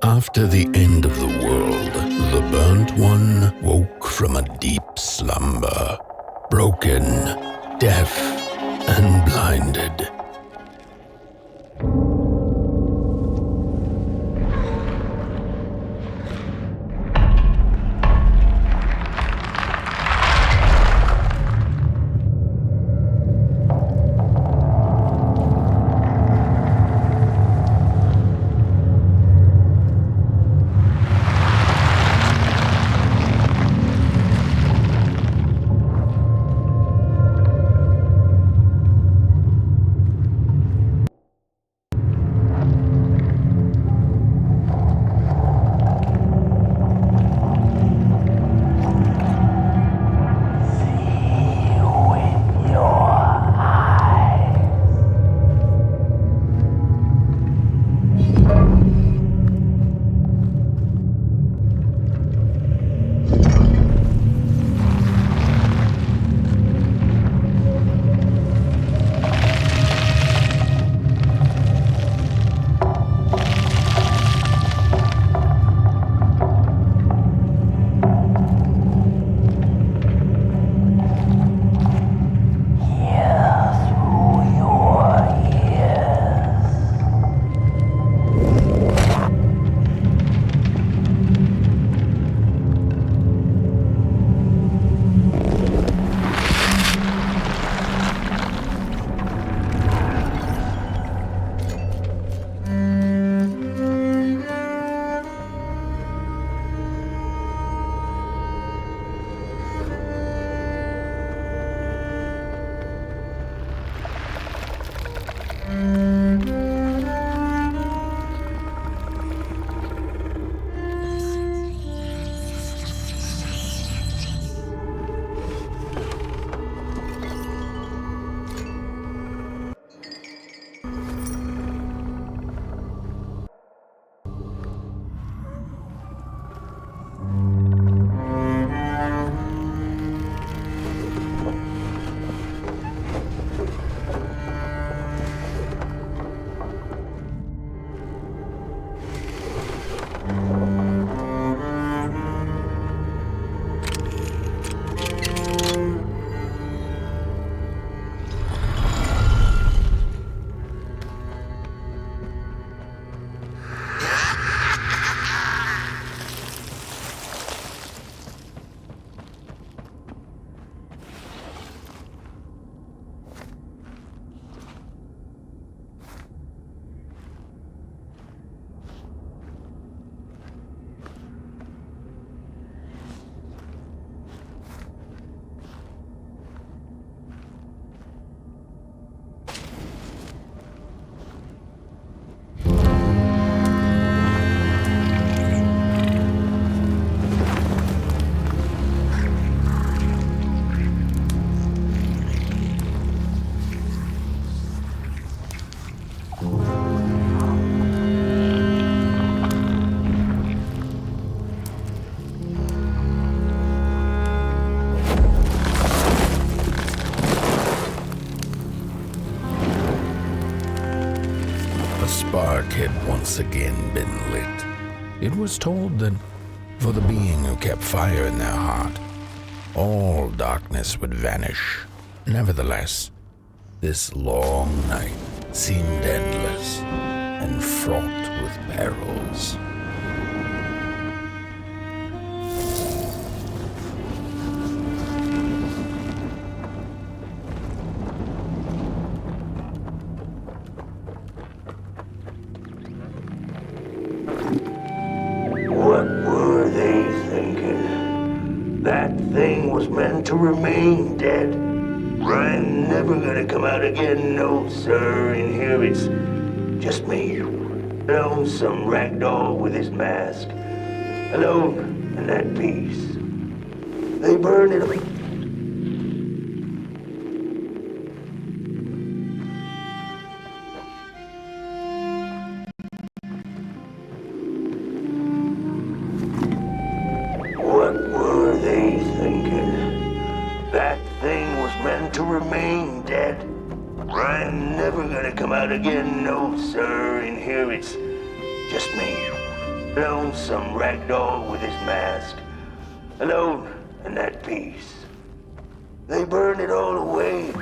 After the end of the world, the burnt one woke from a deep slumber, broken, deaf, and blinded. Had once again been lit. It was told that for the being who kept fire in their heart, all darkness would vanish. Nevertheless, this long night seemed endless and fraught with perils. To remain dead. I'm never gonna come out again, no sir. In here it's just me. Alone, some ragdoll with his mask. Alone and at peace. They burn it up. Again, no sir, in here it's just me. Lonesome ragdoll with his mask. Alone and at peace. They burned it all away.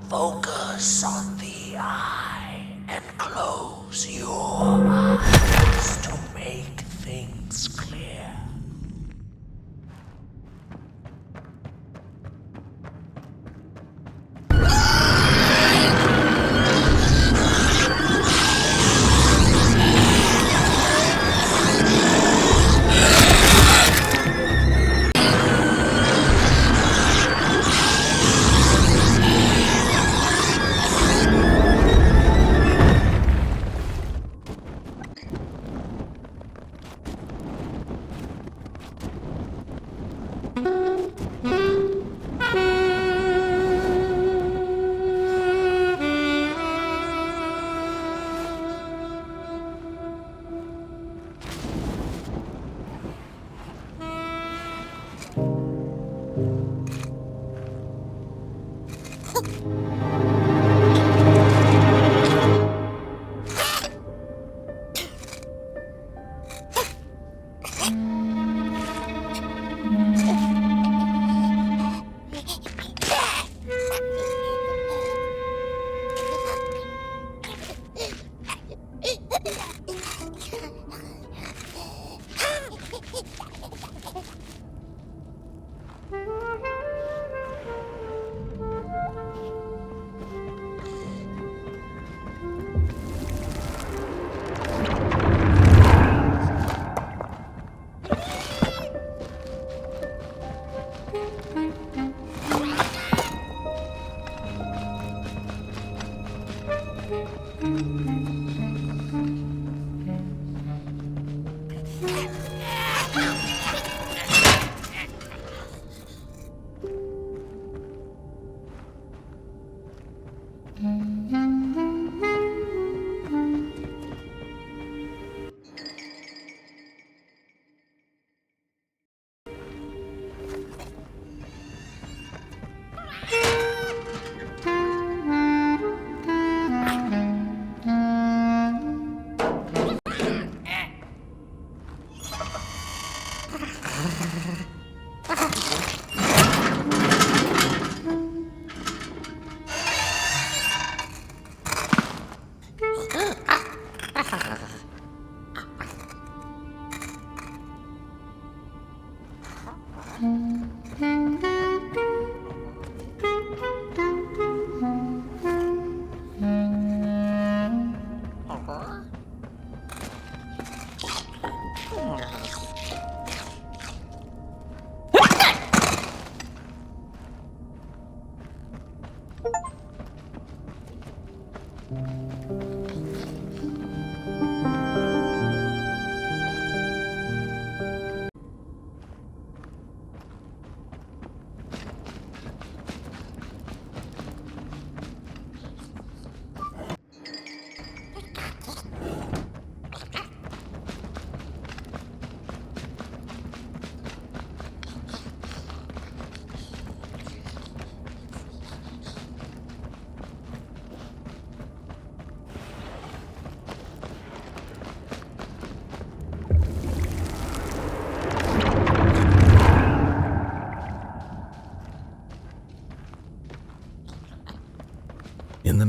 Focus on the eye and close your eyes to make things clear.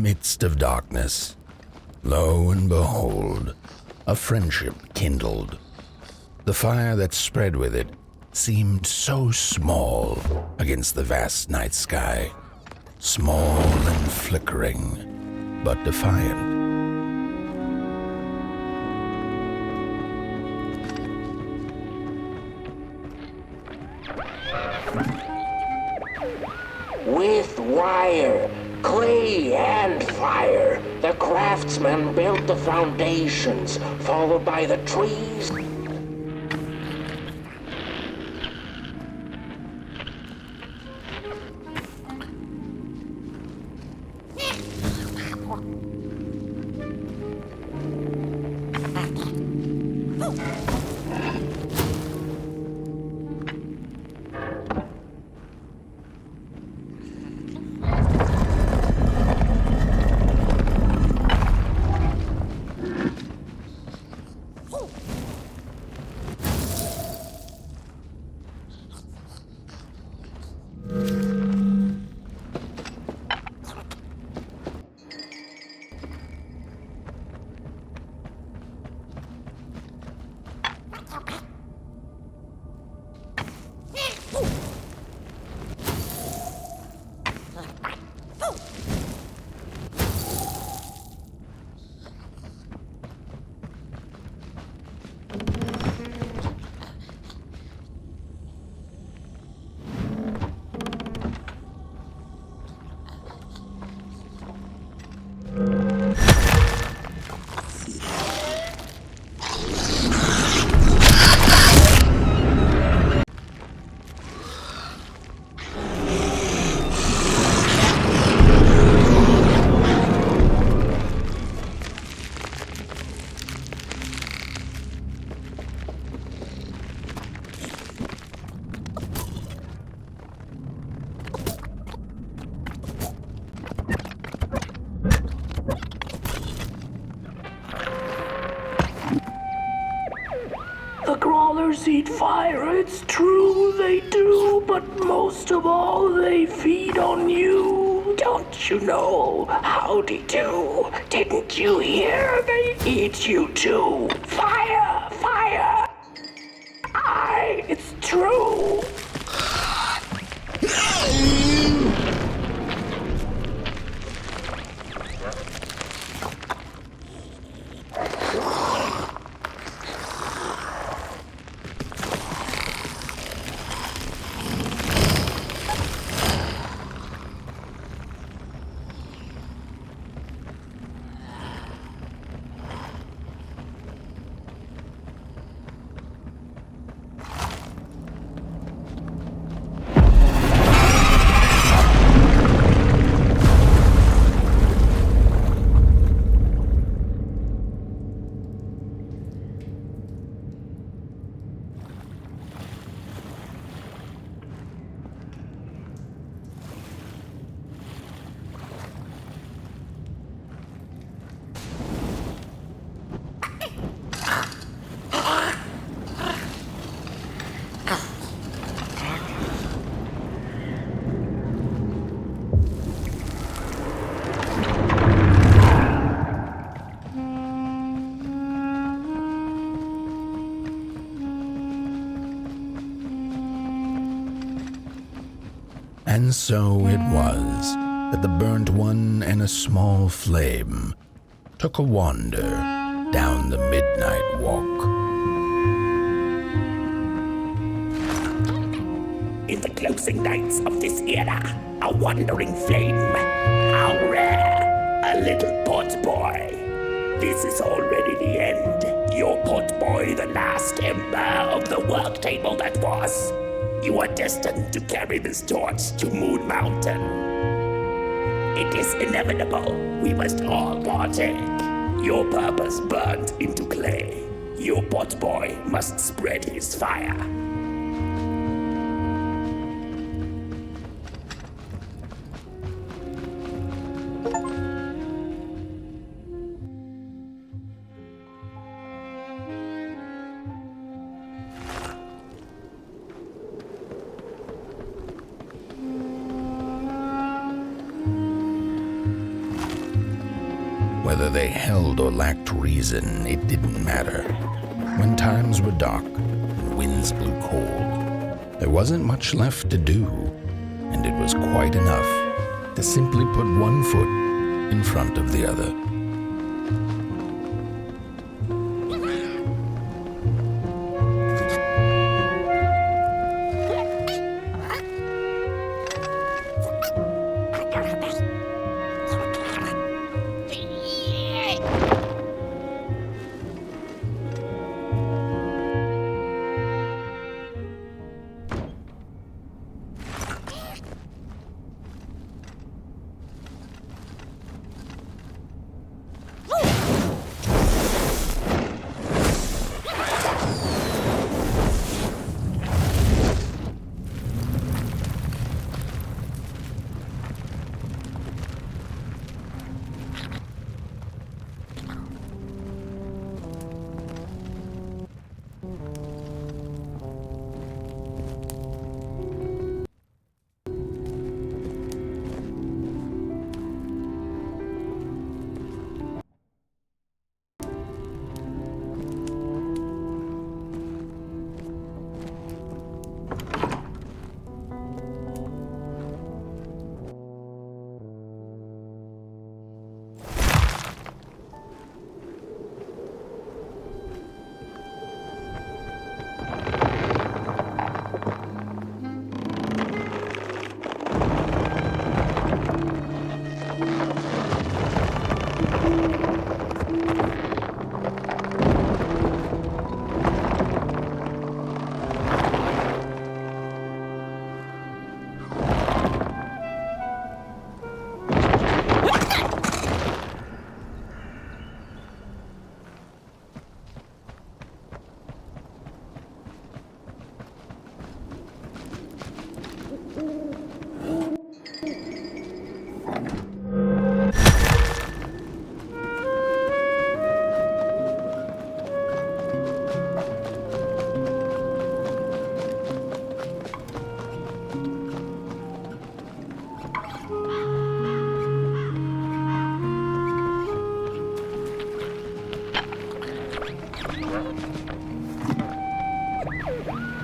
midst of darkness, lo and behold, a friendship kindled. The fire that spread with it seemed so small against the vast night sky, small and flickering, but defiant. With wire, clay, and fire, the craftsman built the foundations, followed by the trees. Eat fire, it's true they do, but most of all they feed on you. Don't you know? Howdy do. Didn't you hear? They eat you too. Fire, fire. It's true. And so it was that the burnt one and a small flame took a wander down the midnight walk. In the closing nights of this era, a wandering flame, how rare, a little pot boy. This is already the end, your pot boy, the last ember of the work table that was. You are destined to carry this torch to Moon Mountain. It is inevitable. We must all partake. Your purpose burnt into clay. Your pot boy must spread his fire. Whether they held or lacked reason, it didn't matter. When times were dark and winds blew cold, there wasn't much left to do, and it was quite enough to simply put one foot in front of the other.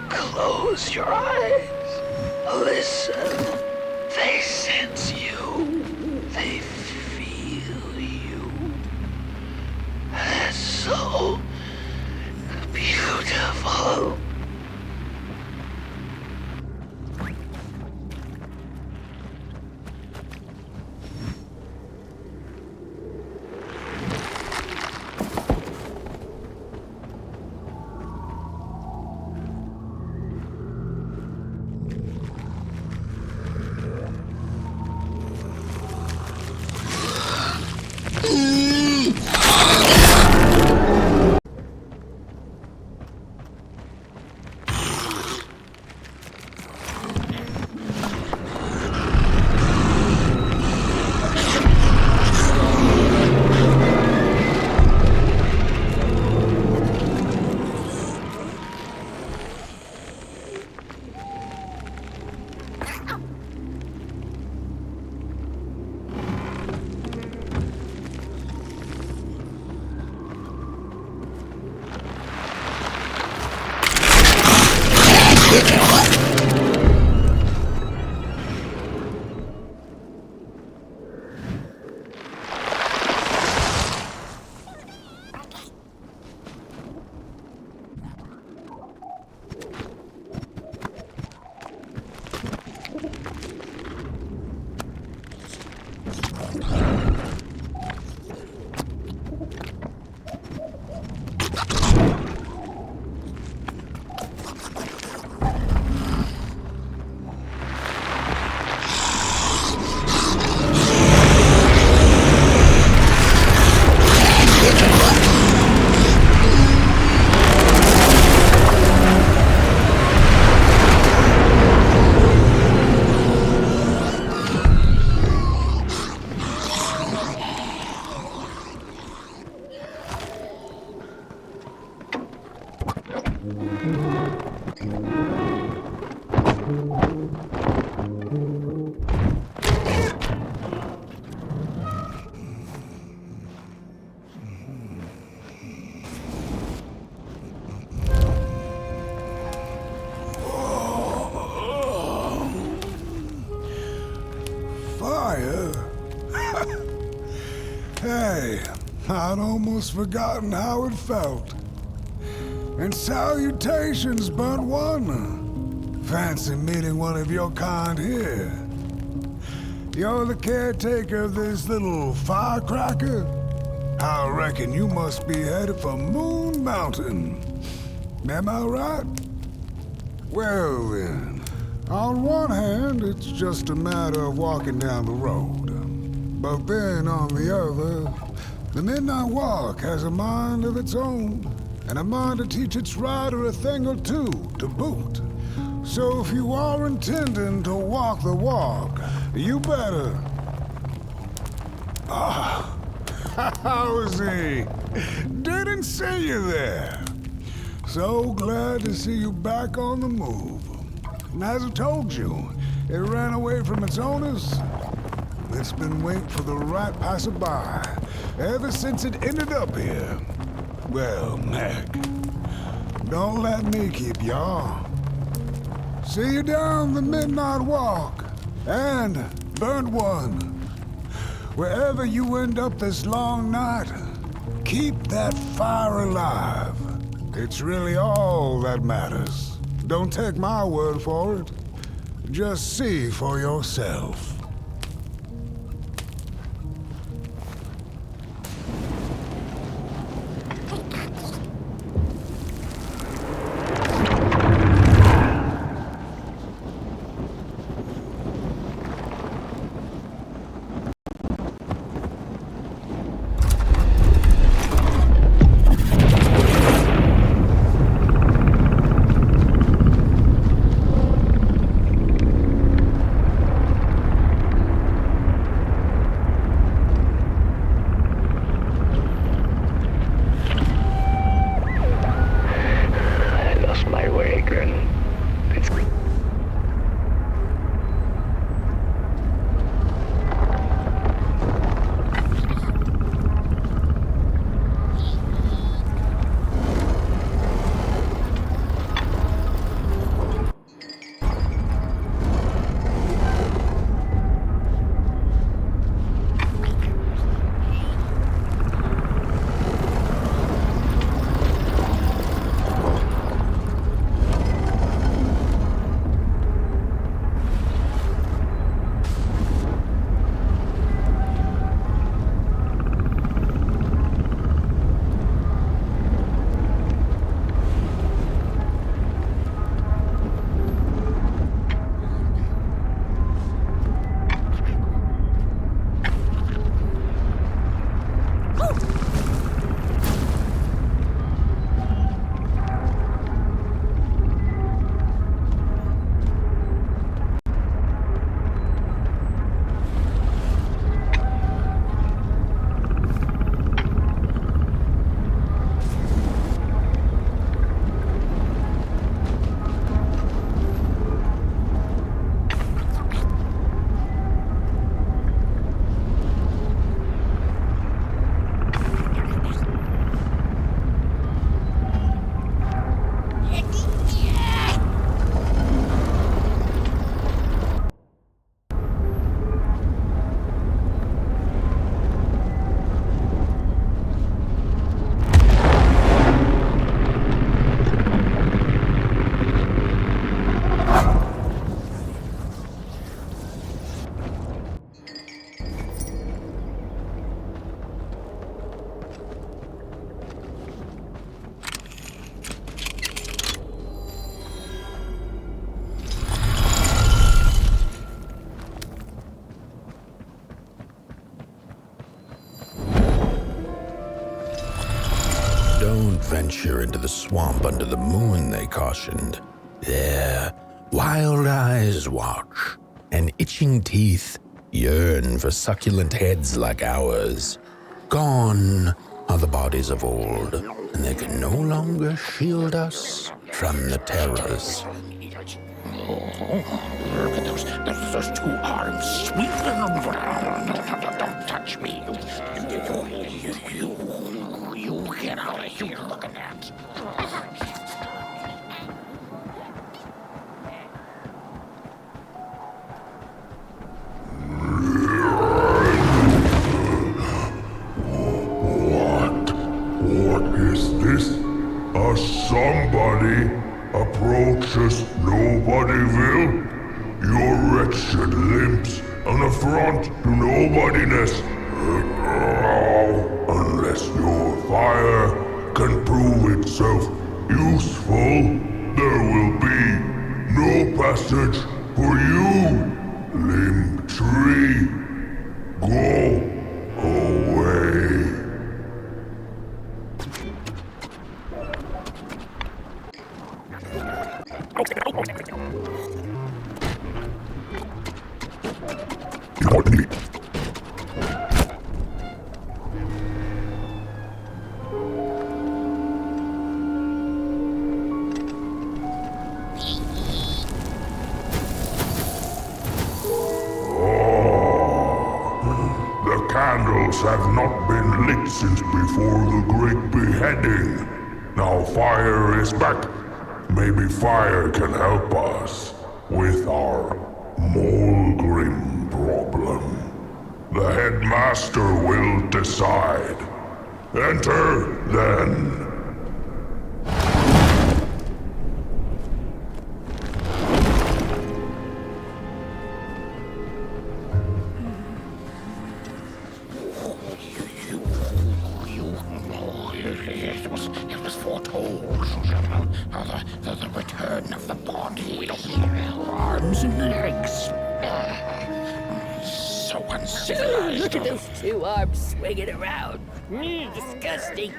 Close your eyes. Listen. They sense you. They feel you. That's so beautiful. I'd almost forgotten how it felt. And salutations, burnt one. Fancy meeting one of your kind here. You're the caretaker of this little firecracker? I reckon you must be headed for Moon Mountain. Am I right? Well then, on one hand, it's just a matter of walking down the road. But then on the other, the Midnight Walk has a mind of its own, and a mind to teach its rider a thing or two to boot. So if you are intending to walk the walk, you better... Ah, how's he? Didn't see you there. So glad to see you back on the move. And as I told you, it ran away from its owners. It's been waiting for the right passerby ever since it ended up here. Well, Mac, don't let me keep y'all. See you down the Midnight Walk, and burnt one. Wherever you end up this long night, keep that fire alive. It's really all that matters. Don't take my word for it. Just see for yourself. Don't venture into the swamp under the moon, they cautioned. There, wild eyes watch, and itching teeth yearn for succulent heads like ours. Gone are the bodies of old, and they can no longer shield us from the terrors. Look at those two arms sweeping around. Don't touch me. You get out of here. Look at that. Your wretched limbs, an affront to nobodiness. Unless your fire can prove itself useful, there will be no passage for you, limb tree. Go away. The candles have not been lit since before the great beheading. Now fire is back. Maybe fire can help us with our Molgrim problem. The headmaster will decide. Enter, then. It was foretold. The return of the body. Arms and legs. So uncivilized. Look at those two arms swinging around. Disgusting.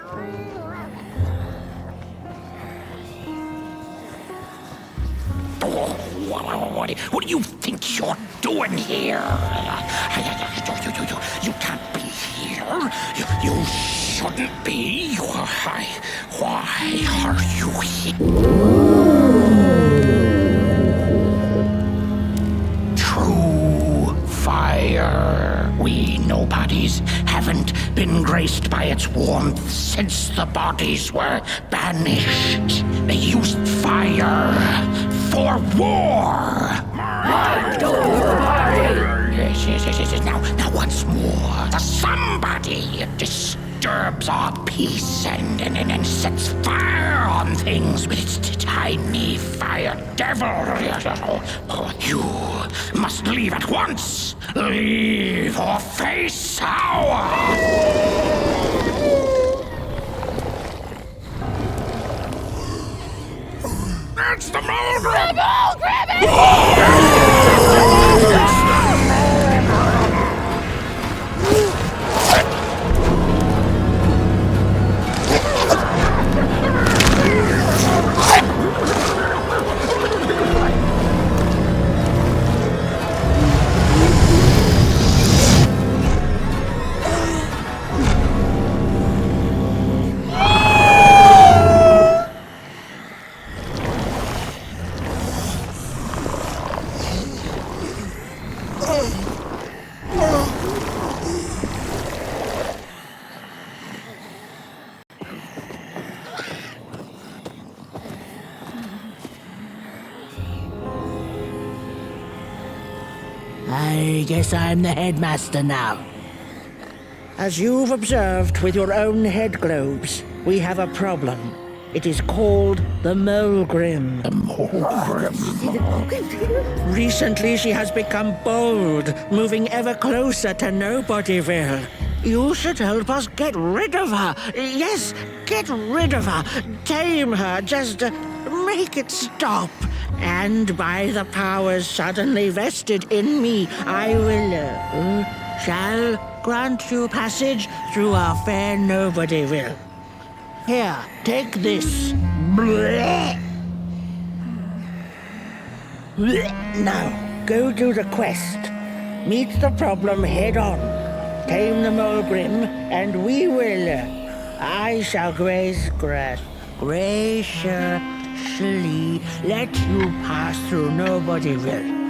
What do you think you're doing here? You can't be here. You shouldn't be. Why are you here? True fire. We nobodies haven't been graced by its warmth since the bodies were banished. They used fire for war. Yes. Now once more, the somebody disturbs our peace and sets fire on things with its tiny fire devil. You must leave at once. Leave or face our... It's the Molgrim! Grab it! I guess I'm the headmaster now. As you've observed with your own head globes, we have a problem. It is called the Molgrim. The Molgrim? Recently she has become bold, moving ever closer to Nobodyville. You should help us get rid of her. Yes, get rid of her. Tame her, just make it stop. And by the powers suddenly vested in me, I will, shall grant you passage through our fair Nobodyville. Here, take this. Now, go do the quest. Meet the problem head on. Tame the Molgrim, and we will, I shall graciously let you pass through Nobodyville.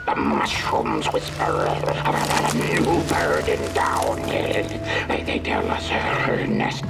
The mushrooms whisper. New burden down. They tell us her nest.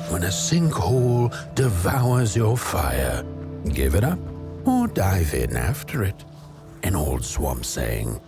When a sinkhole devours your fire, give it up or dive in after it. An old swamp saying.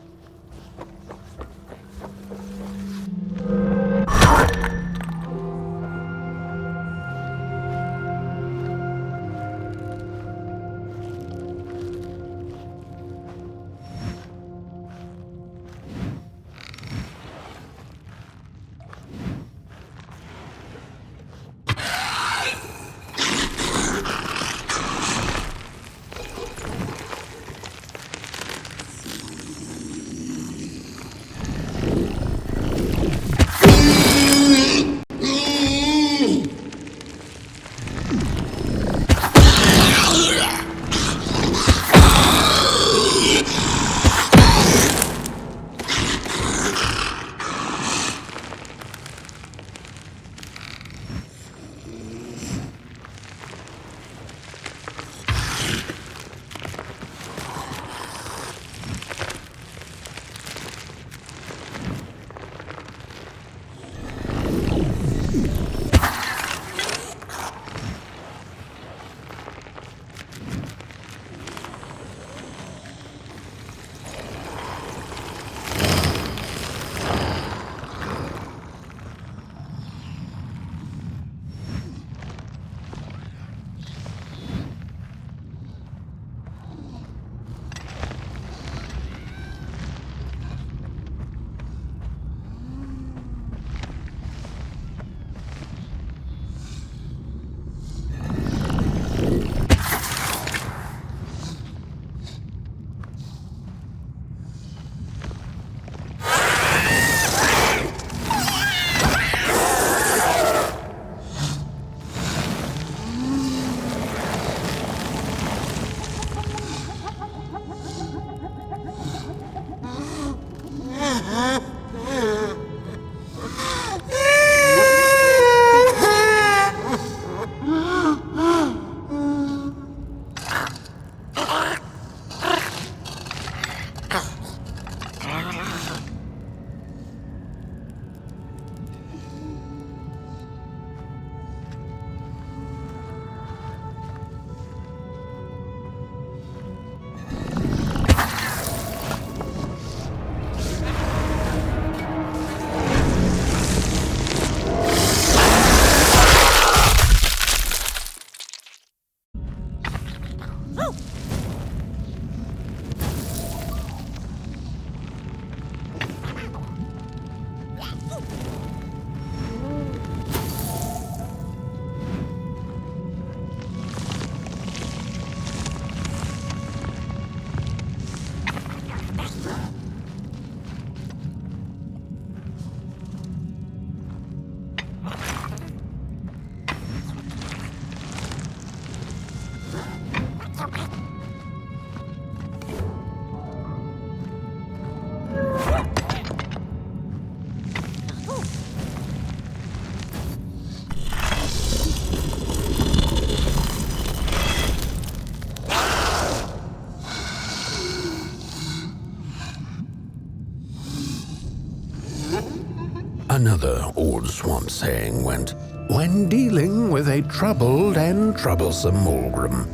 Another old swamp saying went, when dealing with a troubled and troublesome Mulgrim,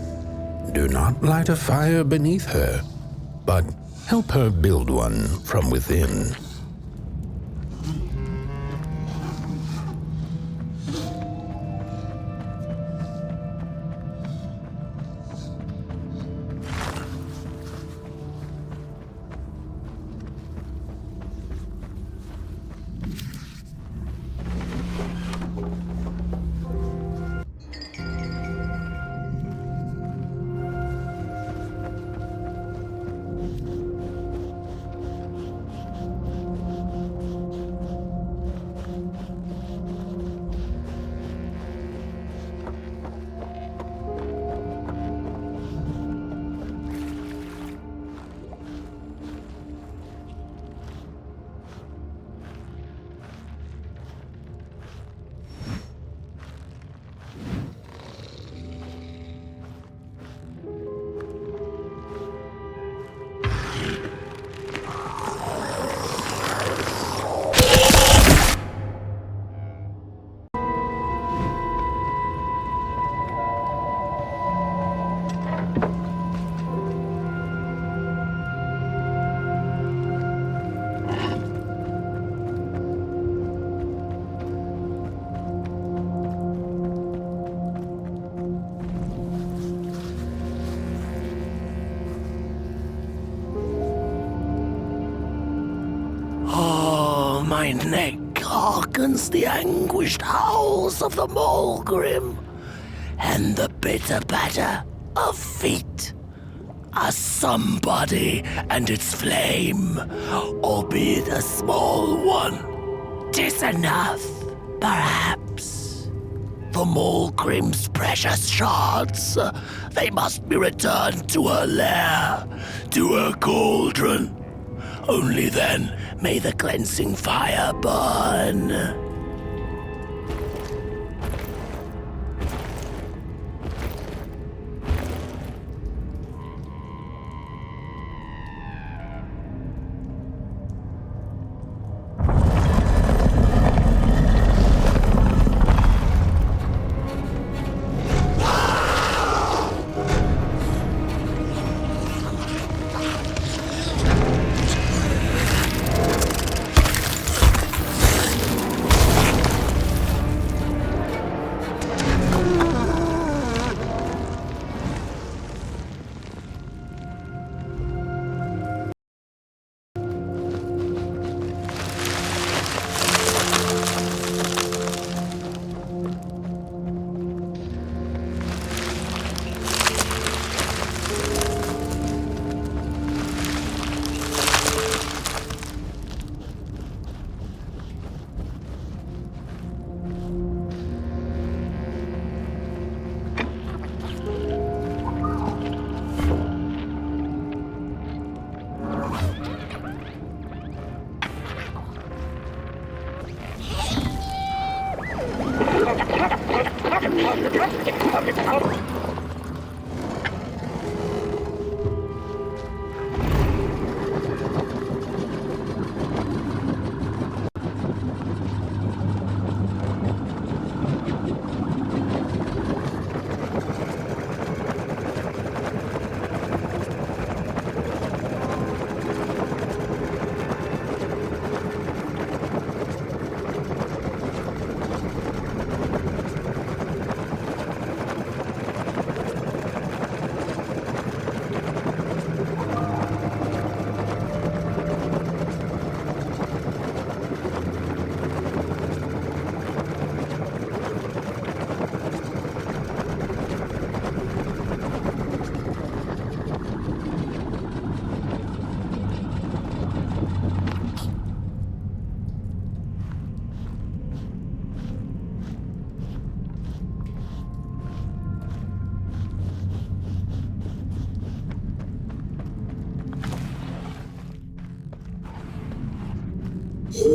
do not light a fire beneath her, but help her build one from within. My neck hearkens the anguished howls of the Mulgrim, and the bitter patter of feet. A somebody and its flame, albeit a small one. 'Tis enough, perhaps. The Mulgrim's precious shards, they must be returned to her lair, to her cauldron. Only then may the cleansing fire burn.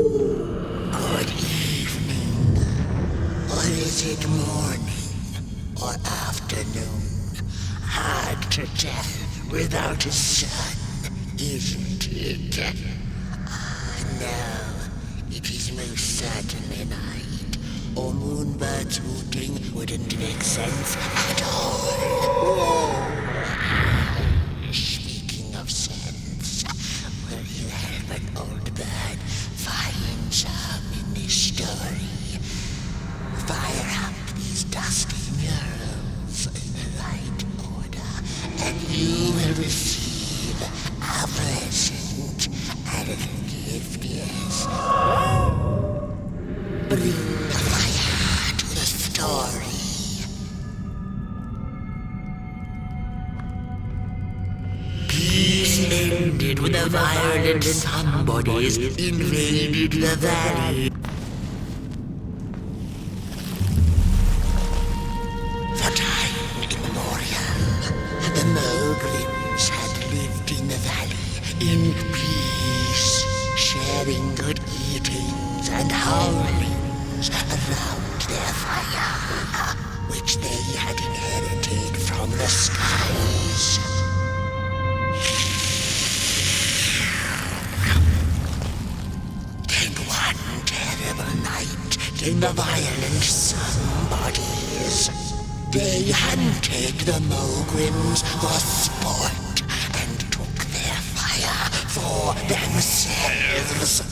Good evening. Or is it morning or afternoon? Hard to tell without a sun, isn't it? No, it is most certainly night. Or moonbirds hooting wouldn't make sense at all. Speaking of sense, will you help an old bird find some in this story? Fire up these dusty murals in the right order, and you will receive a present, a little gift, yes. Bring the fire to the story. Peace ended when the violent somebodies invaded the valley. For time immemorial, the Mogrims had lived in the valley in peace, sharing good eatings and howlings around their fire, which they had inherited from the skies. Then one terrible night came the violent somebodies. They hunted the Mogrims for sport and took their fire for themselves.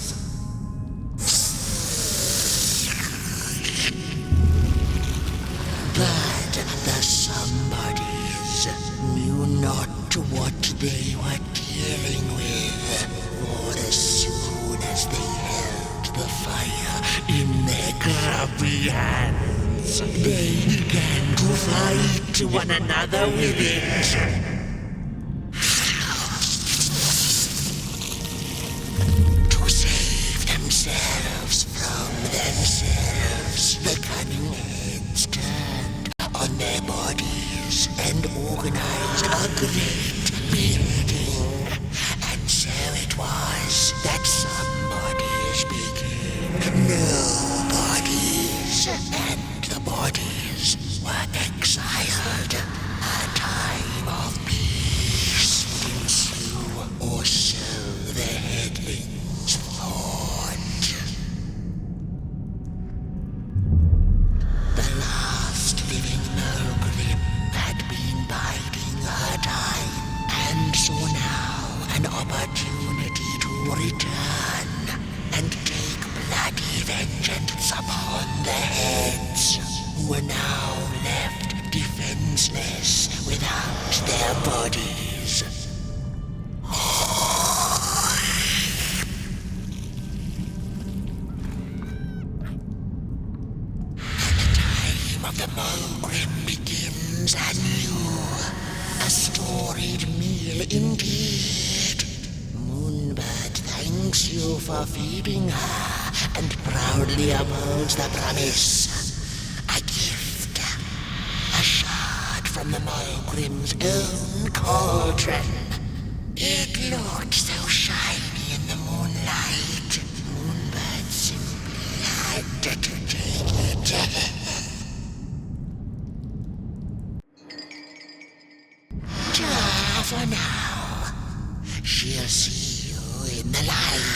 But the somebodies knew not what they were dealing with, for as soon as they held the fire in their grubby hands, they began to fight one another with it. To save themselves from themselves, the cunning heads turned on their bodies and organized a great building. And so it was that somebodies became nobodies, and the bodies were exiled. A time of peace would ensue, or so the headlings thought. The last living Mogrim had been biding her time, and saw now an opportunity to return and take bloody vengeance upon the heads, who were now left defenseless without their bodies. Of the Mogrim begins anew, a storied meal indeed. Moonbird thanks you for feeding her, and proudly upholds the promise. A gift, a shard from the Mogrim's own cauldron. It looked so shiny in the moonlight. Moonbird simply had to take it. For now, she'll see you in the light.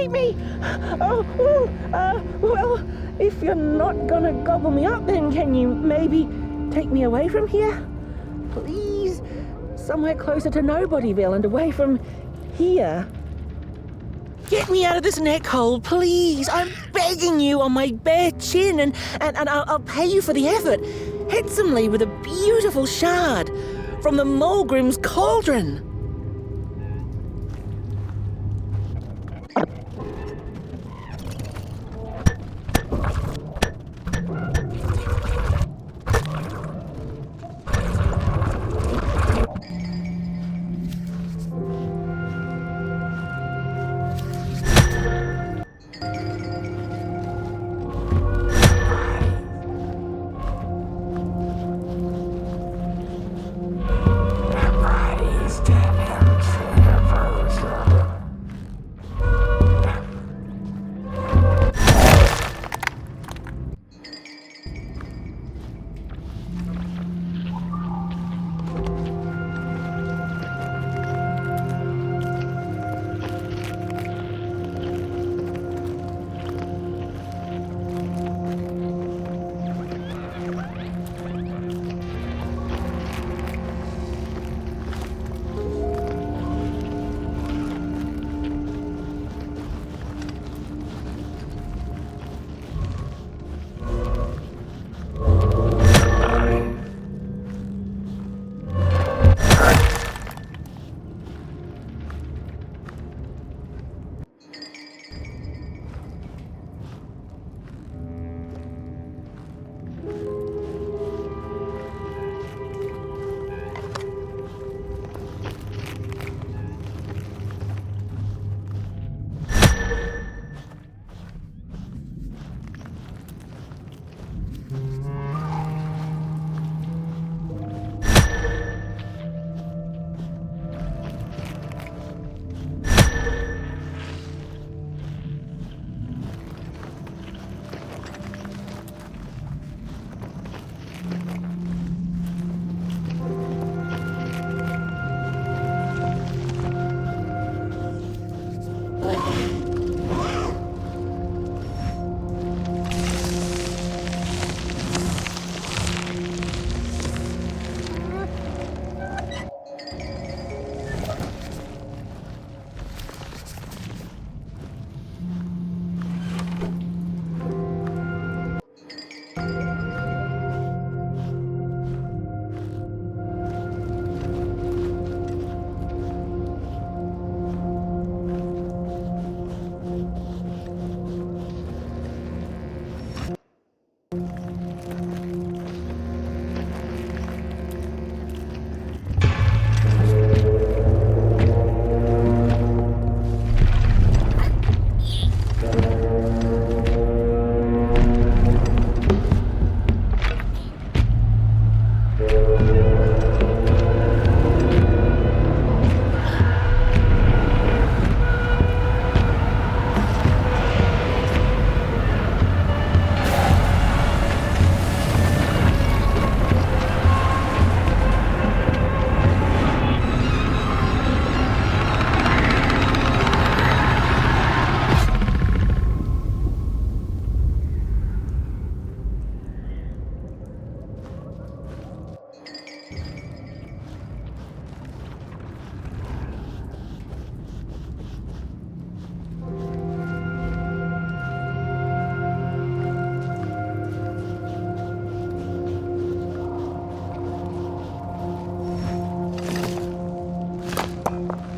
eat me! Well, if you're not gonna gobble me up, then can you maybe take me away from here? Please? Somewhere closer to Nobodyville and away from here. Get me out of this neck hole, please! I'm begging you on my bare chin, and I'll pay you for the effort. Handsomely with a beautiful shard from the Mulgrim's cauldron.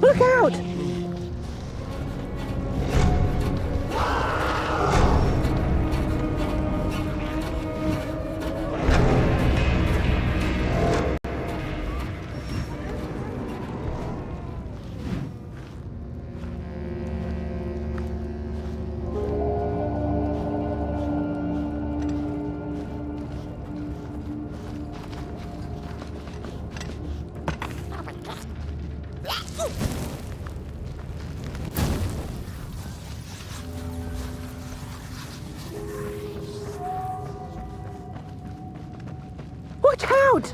Look out! Watch out!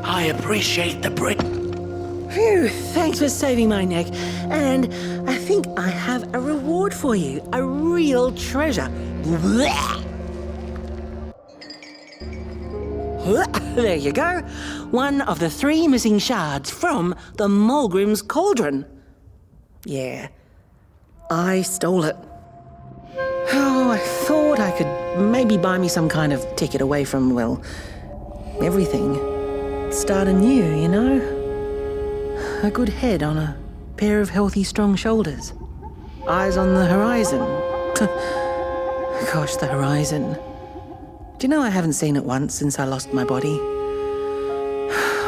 I appreciate the break. Phew, thanks for saving my neck. And I think I have a reward for you. A real treasure. There you go. One of the 3 missing shards from the Mulgrim's Cauldron. Yeah, I stole it. Oh, I thought I could maybe buy me some kind of ticket away from, well, everything. Start anew, you know? A good head on a pair of healthy, strong shoulders. Eyes on the horizon. Gosh, the horizon. Do you know I haven't seen it once since I lost my body?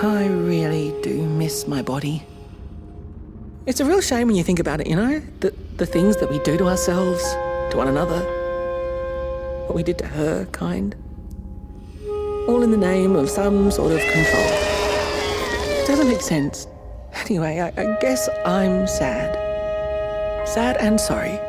I really do miss my body. It's a real shame when you think about it, you know? The things that we do to ourselves, to one another. What we did to her, kind. All in the name of some sort of control. It doesn't make sense. Anyway, I guess I'm sad. Sad and sorry.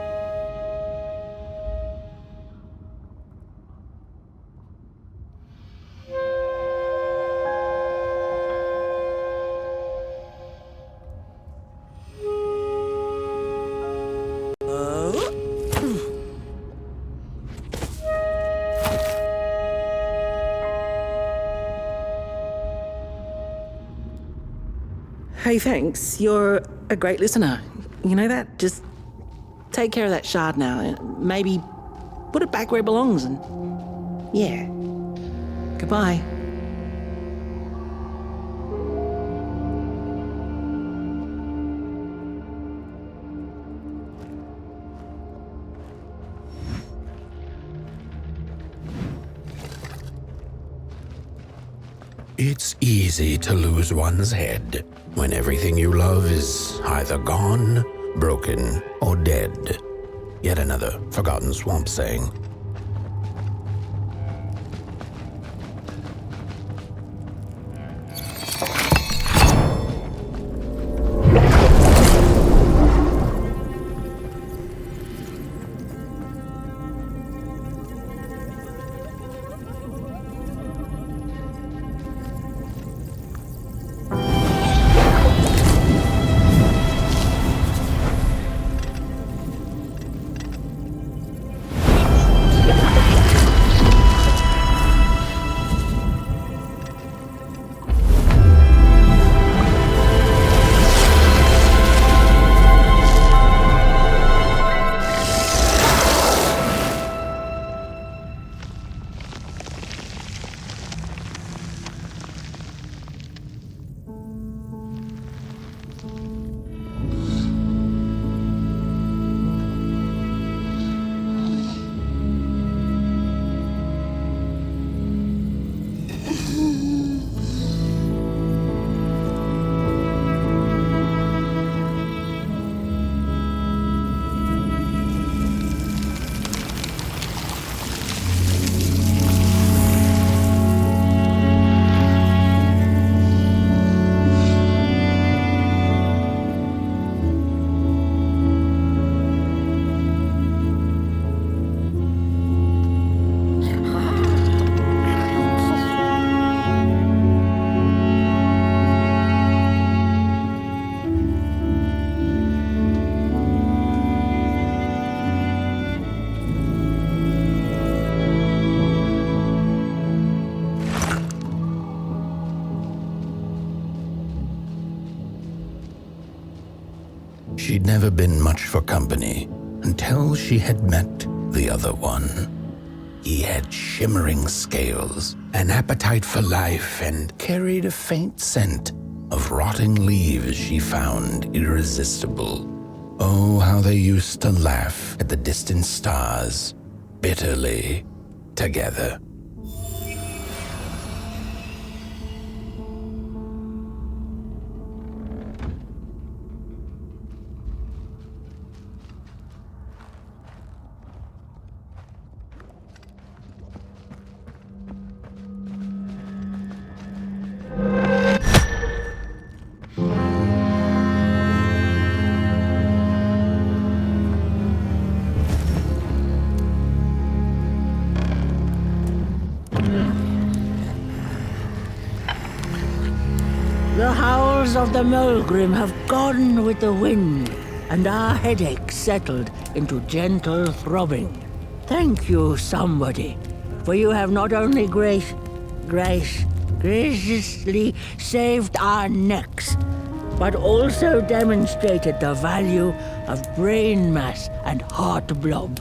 Hey, thanks. You're a great listener. You know that? Just take care of that shard now. Maybe put it back where it belongs and... yeah. Goodbye. It's easy to lose one's head when everything you love is either gone, broken, or dead. Yet another forgotten swamp saying. She'd never been much for company until she had met the other one. He had shimmering scales, an appetite for life, and carried a faint scent of rotting leaves she found irresistible. Oh, how they used to laugh at the distant stars, bitterly, together. of the Mulgrim have gone with the wind, and our headaches settled into gentle throbbing. Thank you, somebody, for you have not only graciously saved our necks, but also demonstrated the value of brain mass and heart blob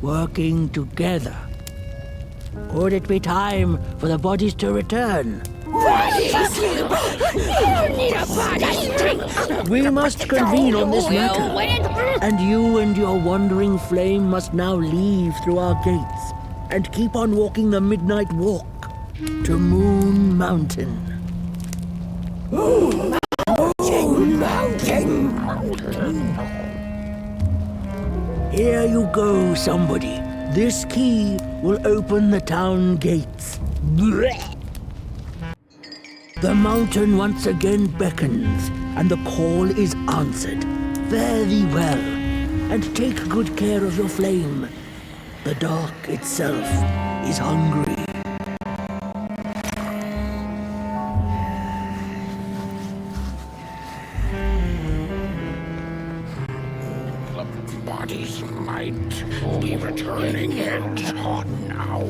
working together. Could it be time for the bodies to return? We must convene on this matter, and you and your wandering flame must now leave through our gates and keep on walking the midnight walk to Moon Mountain. Here you go, somebody. This key will open the town gates. The mountain once again beckons, and the call is answered. Fare thee well, and take good care of your flame. The dark itself is hungry. The bodies might be returning yet. Hot now.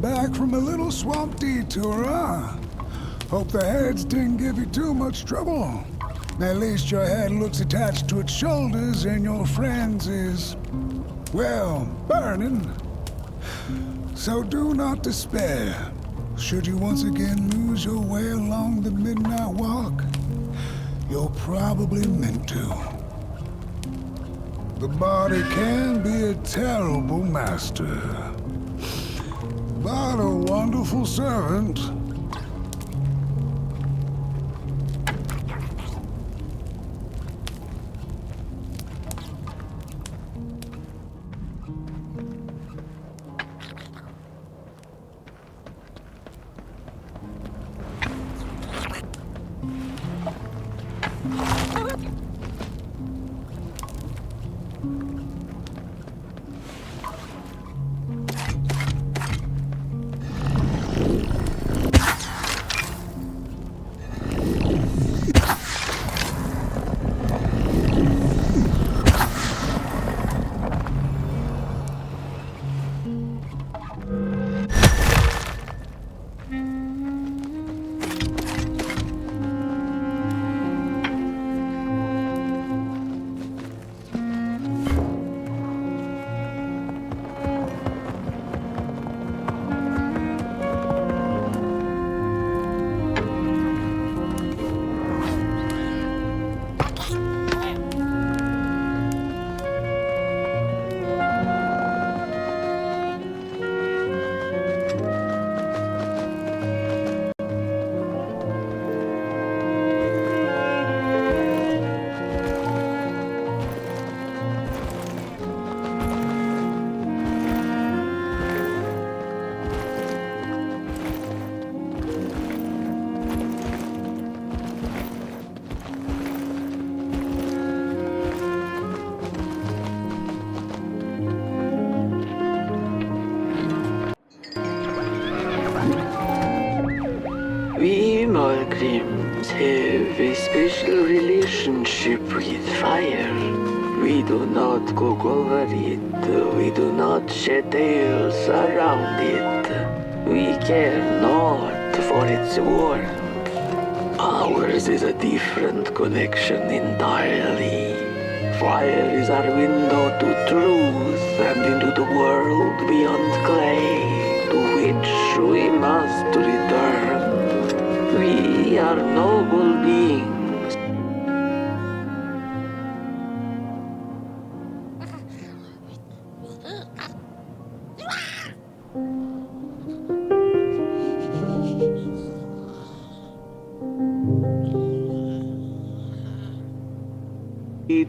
Back from a little swamp detour, huh? Hope the heads didn't give you too much trouble. At least your head looks attached to its shoulders and your friend's is, well, burning. So do not despair. Should you once again lose your way along the midnight walk, you're probably meant to. The body can be a terrible master, but a wonderful servant. We Mulgrims have a special relationship with fire. We do not cook over it. We do not shed tails around it. We care not for its warmth. Ours is a different connection entirely. Fire is our window to truth and into the world beyond clay, to which we must return. We are noble beings.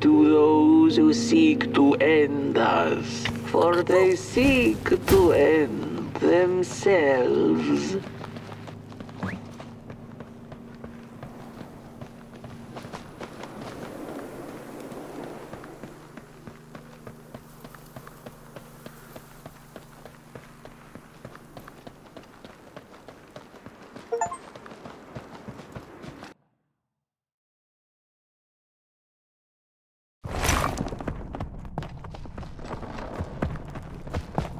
To those who seek to end us, for they seek to end themselves.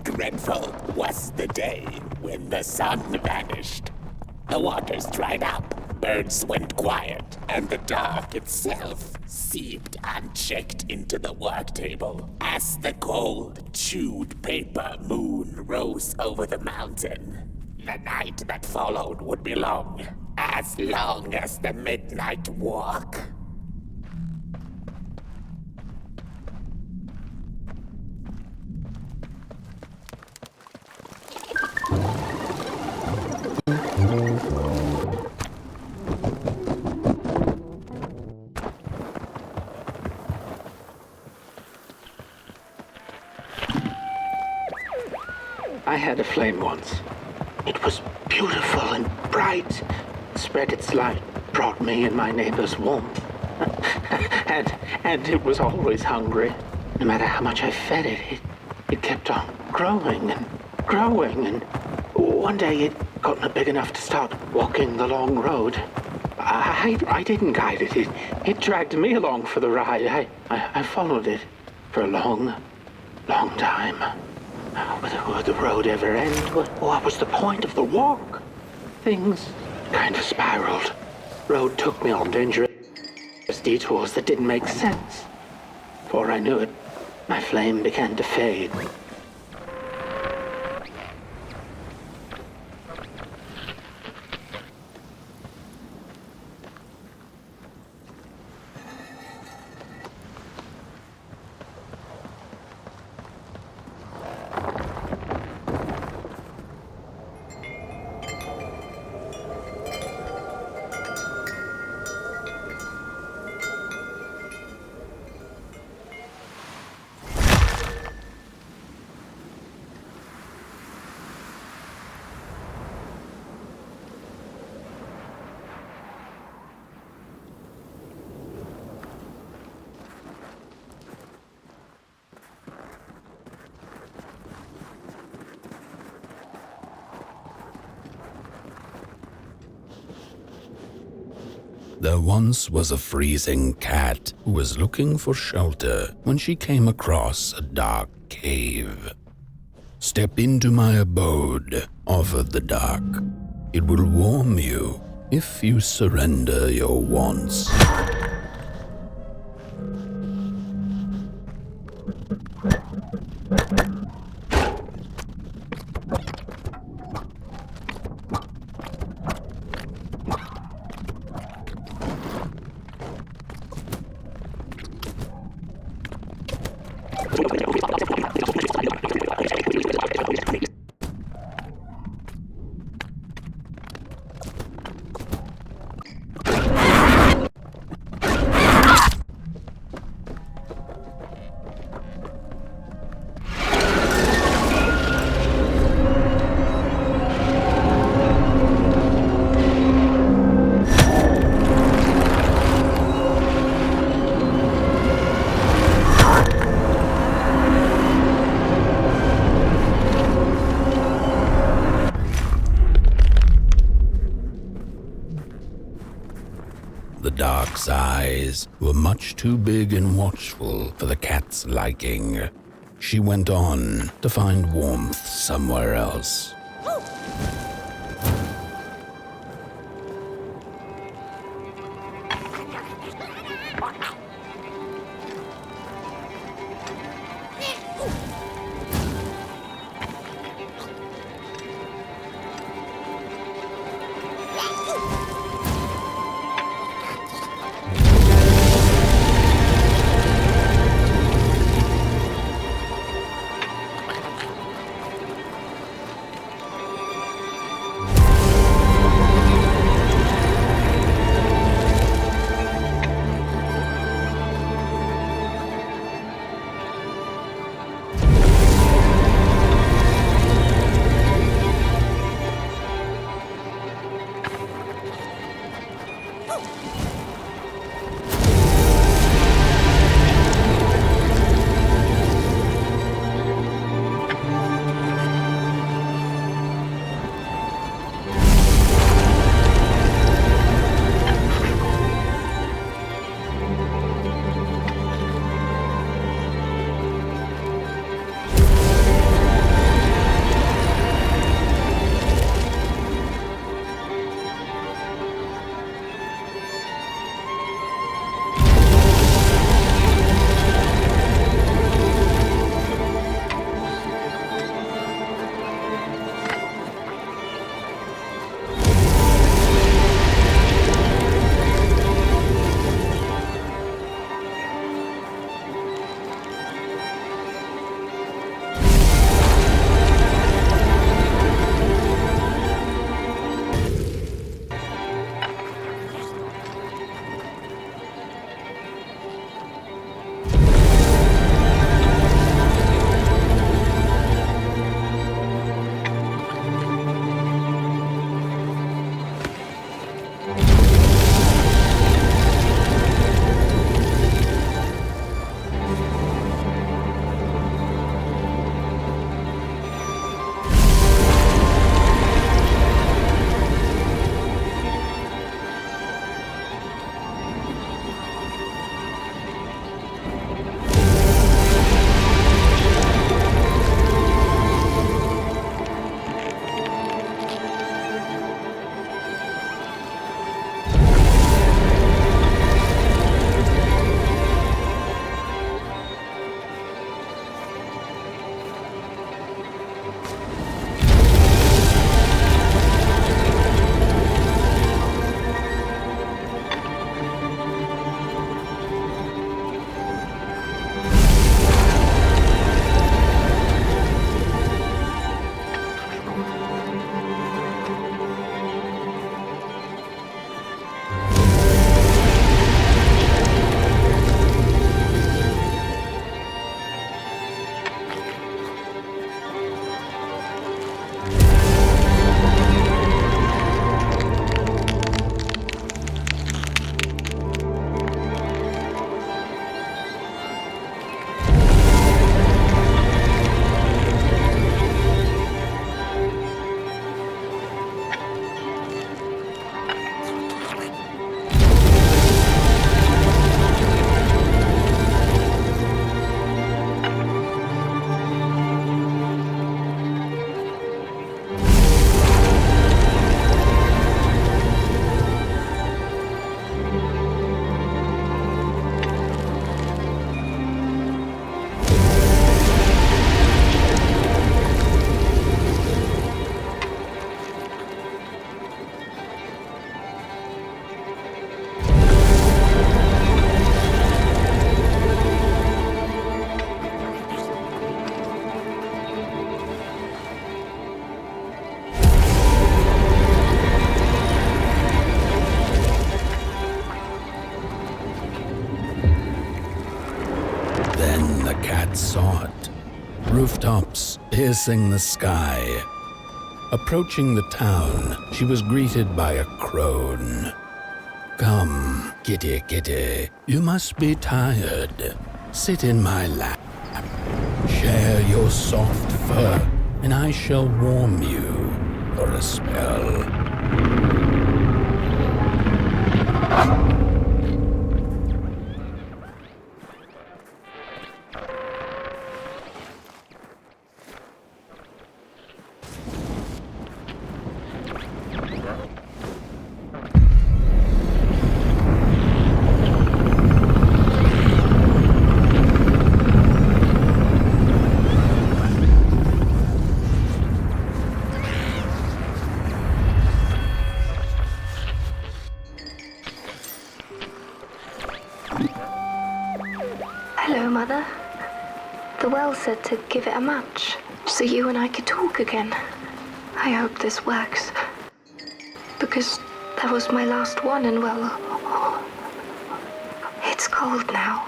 Dreadful was the day when the sun vanished. The waters dried up, birds went quiet, and the dark itself seeped unchecked into the work table as the cold, chewed paper moon rose over the mountain. The night that followed would be long as the midnight walk. I had a flame once. It was beautiful and bright. It spread its light, brought me and my neighbors warmth. and it was always hungry. No matter how much I fed it, it kept on growing and growing. And one day it got big enough to start walking the long road. I didn't guide it. It dragged me along for the ride. I followed it for a long, long time. Would the road ever end? What was the point of the walk? Things kind of spiraled. Road took me on dangerous detours that didn't make sense. Before I knew it, my flame began to fade. There once was a freezing cat who was looking for shelter when she came across a dark cave. "Step into my abode," offered the dark. "It will warm you if you surrender your wants." The dark's eyes were much too big and watchful for the cat's liking. She went on to find warmth somewhere else. saw it. Rooftops piercing the sky. Approaching the town, she was greeted by a crone. Come, kitty, kitty, you must be tired. Sit in my lap. Share your soft fur, and I shall warm you for a spell. Hello, Mother. The well said to give it a match, so you and I could talk again. I hope this works. Because that was my last one, and well, it's cold now.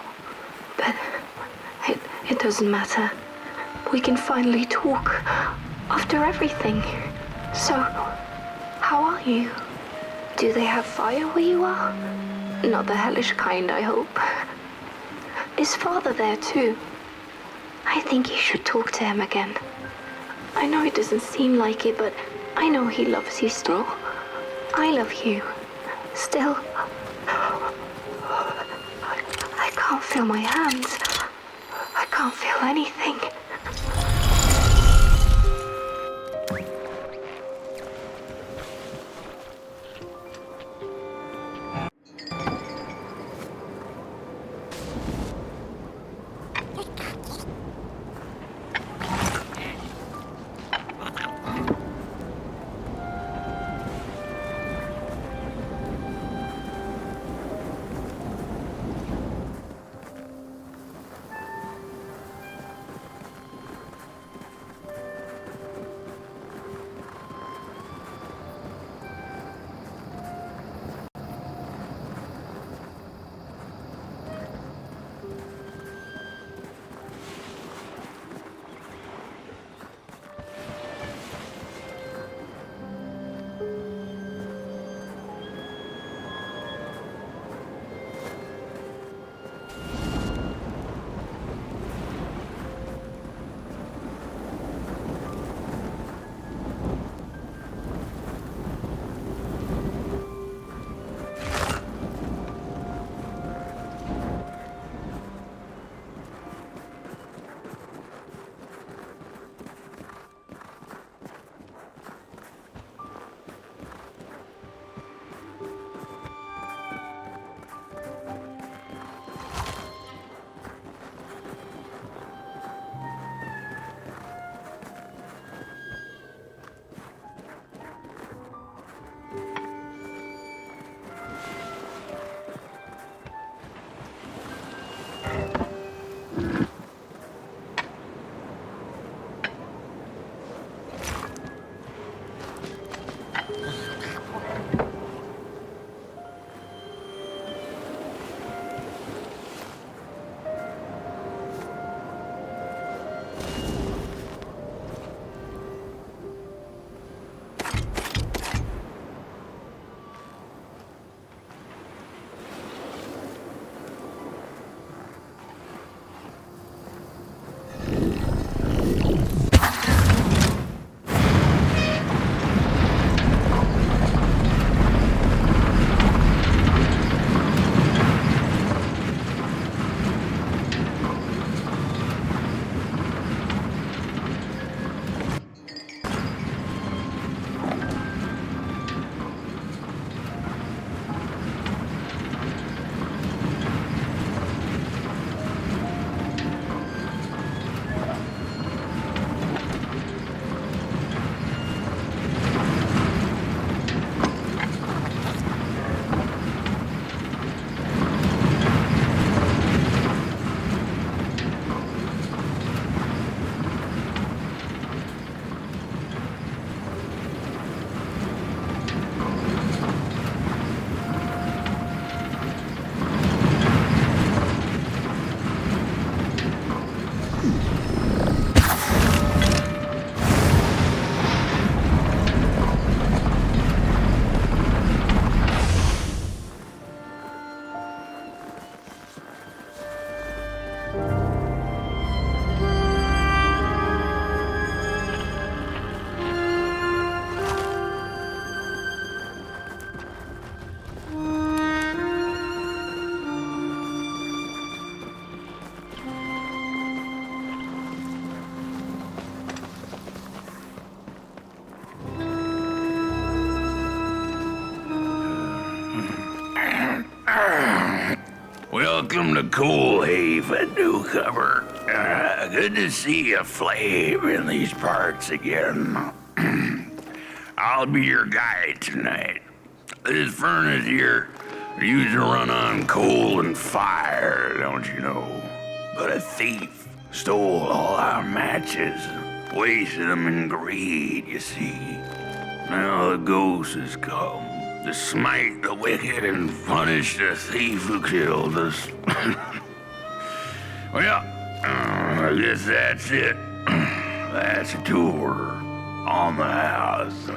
But it doesn't matter. We can finally talk after everything. So, how are you? Do they have fire where you are? Not the hellish kind, I hope. Is Father there too? I think you should talk to him again. I know it doesn't seem like it, but I know he loves you still. I love you. Still. I can't feel my hands. I can't feel anything. Welcome to Cool Haven, newcomer. Good to see a flame in these parts again. I'll be your guide tonight. This furnace here used to run on coal and fire, don't you know? But a thief stole all our matches, wasted them in greed, you see. Now the ghost has come to smite the wicked and punish the thief who killed us. Well, I guess that's it. That's a tour on the house.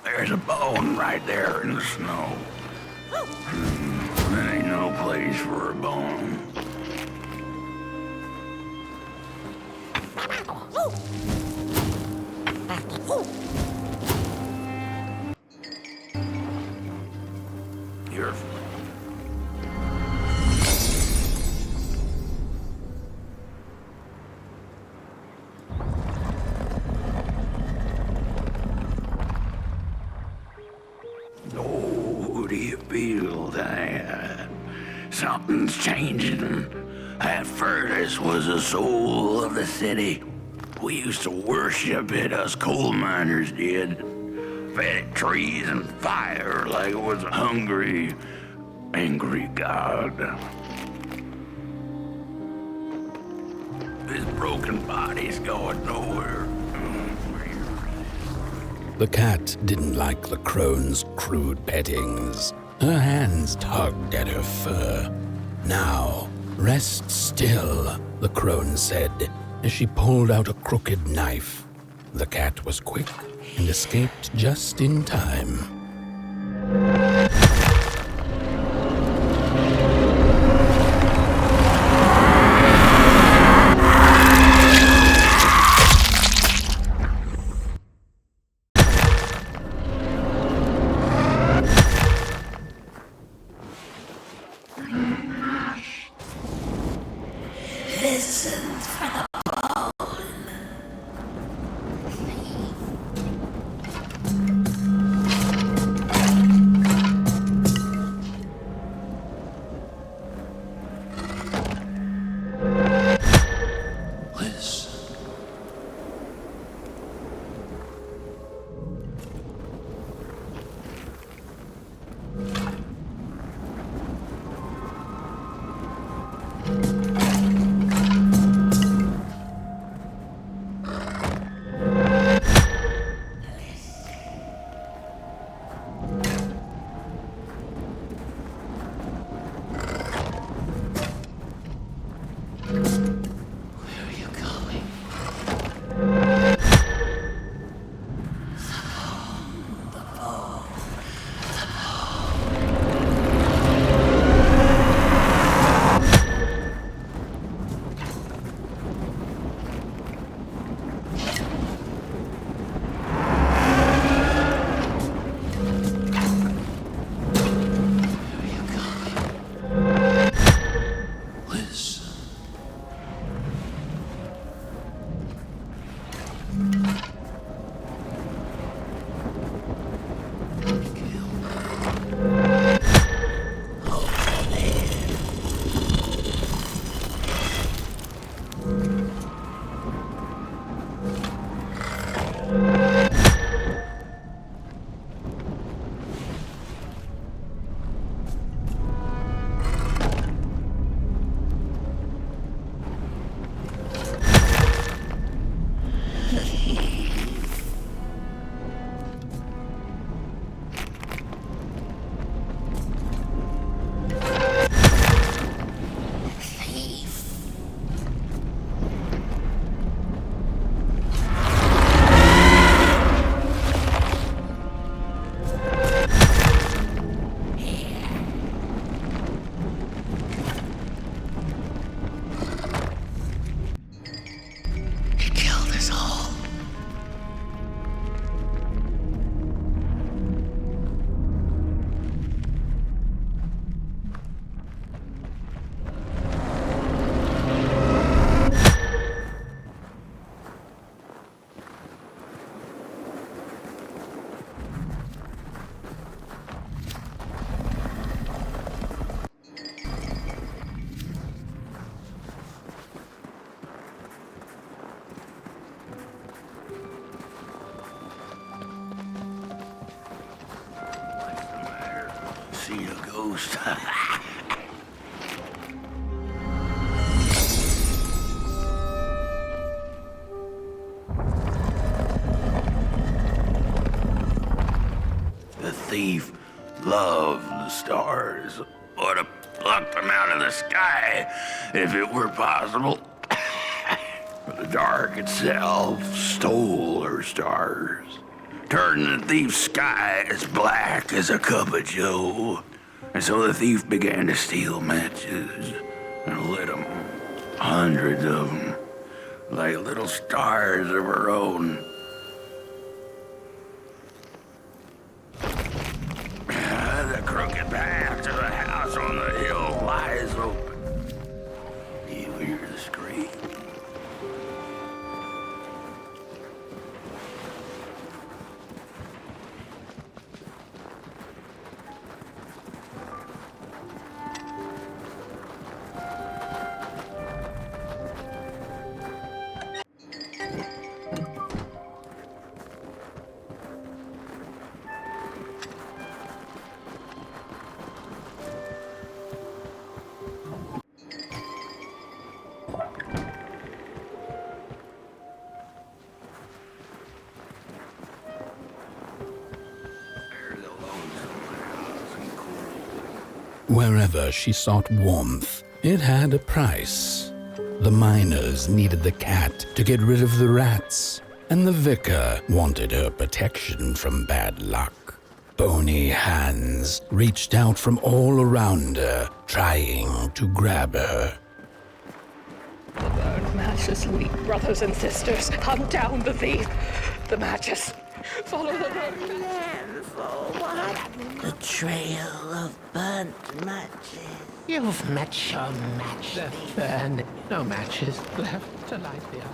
There's a bone right there in the snow. There ain't no place for a bone. You're... Oh, do you feel that? Something's changing. That furnace was the soul of the city. We used to worship it, us coal miners did. Fed it trees and fire like it was a hungry, angry god. This broken body's going nowhere. The cat didn't like the crone's crude pettings. Her hands tugged at her fur. Now, rest still, the crone said, as she pulled out a crooked knife. The cat was quick and escaped just in time. see a ghost. The thief loved the stars. Would have plucked them out of the sky if it were possible. But the dark itself stole her stars, turning the thief's sky as black as a cup of joe. And so the thief began to steal matches and lit them, hundreds of them, like little stars of her own. The crooked path to the house on the hill lies open. You hear the scream. Wherever she sought warmth, it had a price. The miners needed the cat to get rid of the rats, and the vicar wanted her protection from bad luck. Bony hands reached out from all around her, trying to grab her. The burned matches leak, brothers and sisters. Hunt down the thief. The matches. Follow the road. The trail of burnt matches. You've met your match. They're burned. No matches left to light the oven.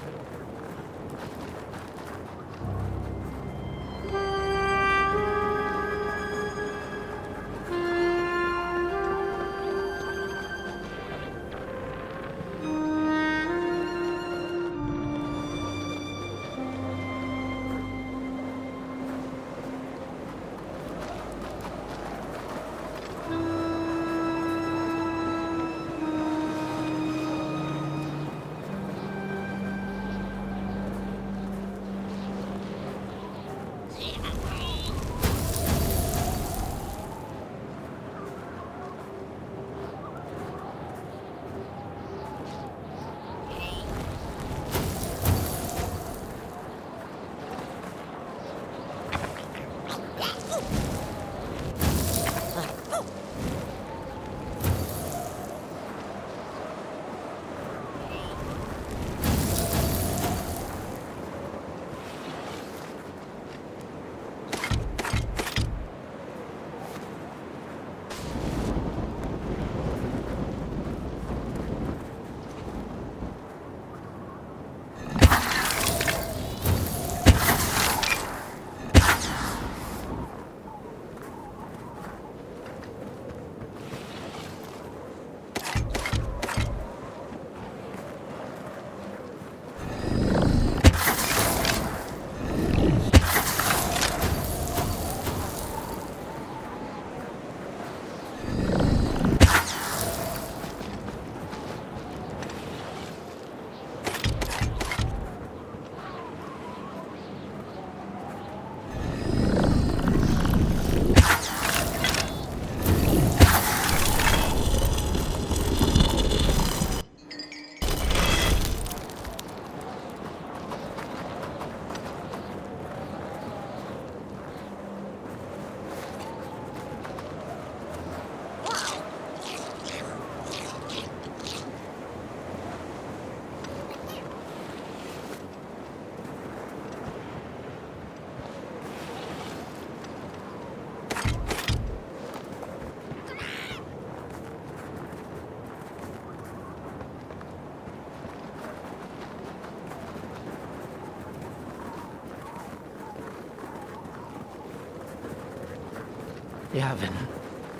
The oven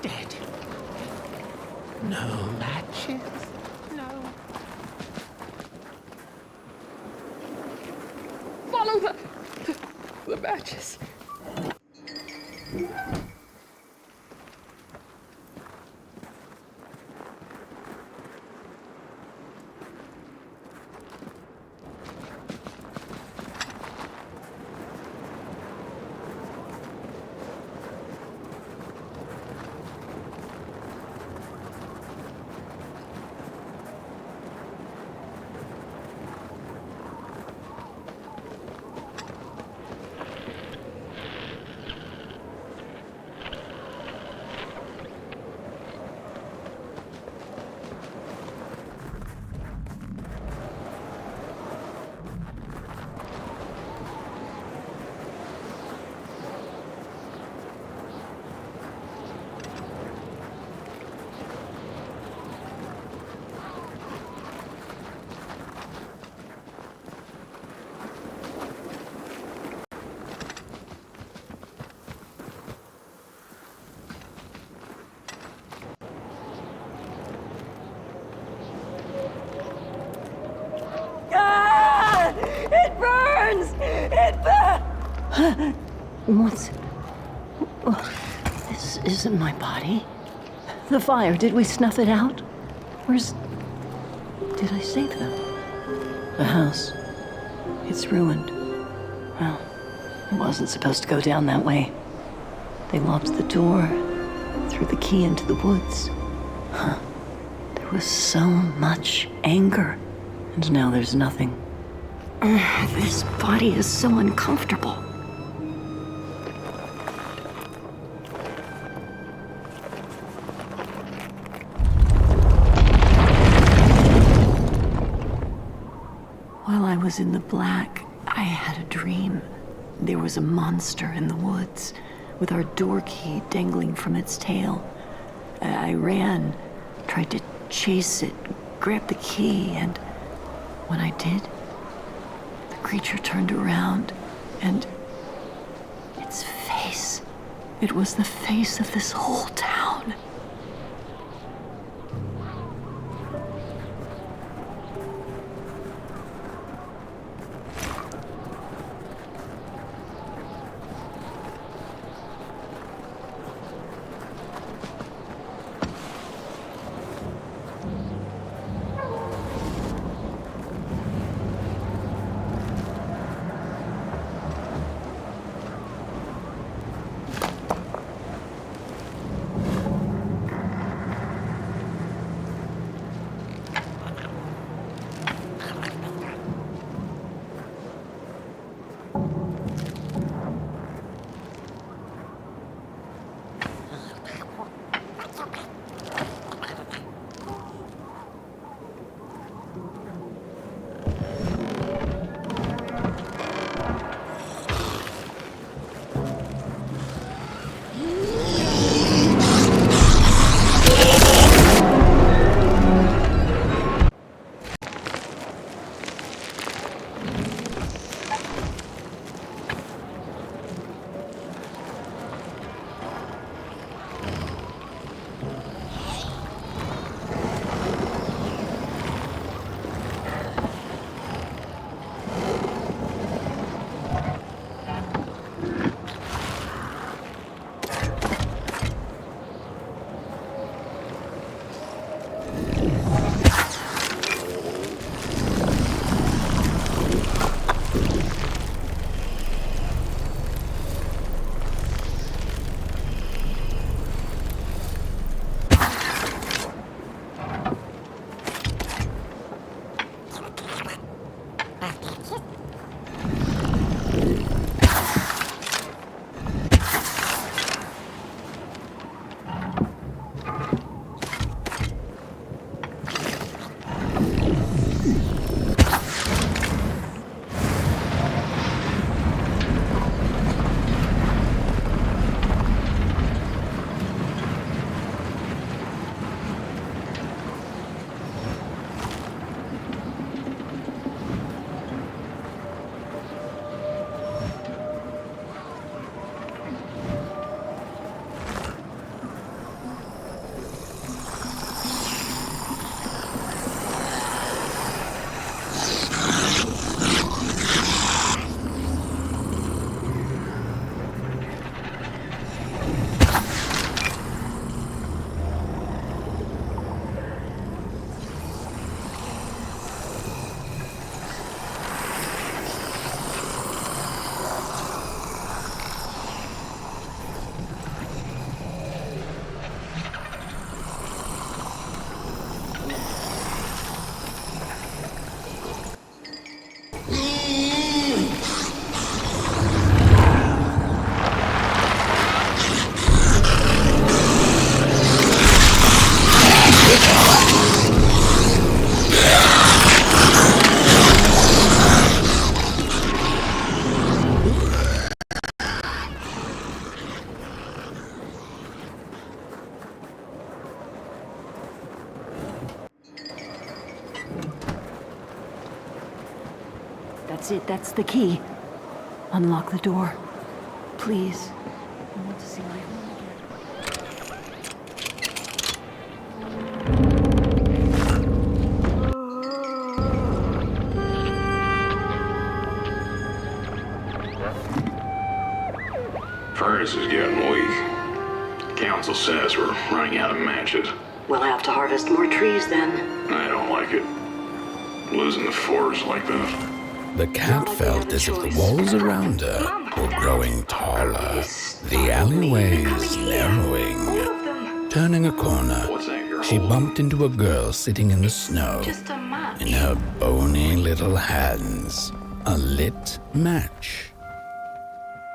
dead. No matches. No. Follow the matches. burns! It burns! What's... This isn't my body. The fire, did we snuff it out? Where's... Did I save them? The house. It's ruined. Well, it wasn't supposed to go down that way. They locked the door, threw the key into the woods. Huh. There was so much anger, and now there's nothing. This body is so uncomfortable. While I was in the black, I had a dream. There was a monster in the woods, with our door key dangling from its tail. I ran, tried to chase it, grab the key, and when I did, the creature turned around, and its face, it was the face of this whole town. That's it, that's the key. Unlock the door. Please. I want to see my home again. furnace is getting weak. Council says we're running out of matches. We'll have to harvest more trees then. I don't like it. Losing the forest like that. The cat felt as if the walls around her were growing taller, the alleyways narrowing. Turning a corner, she bumped into a girl sitting in the snow. In her bony little hands, a lit match.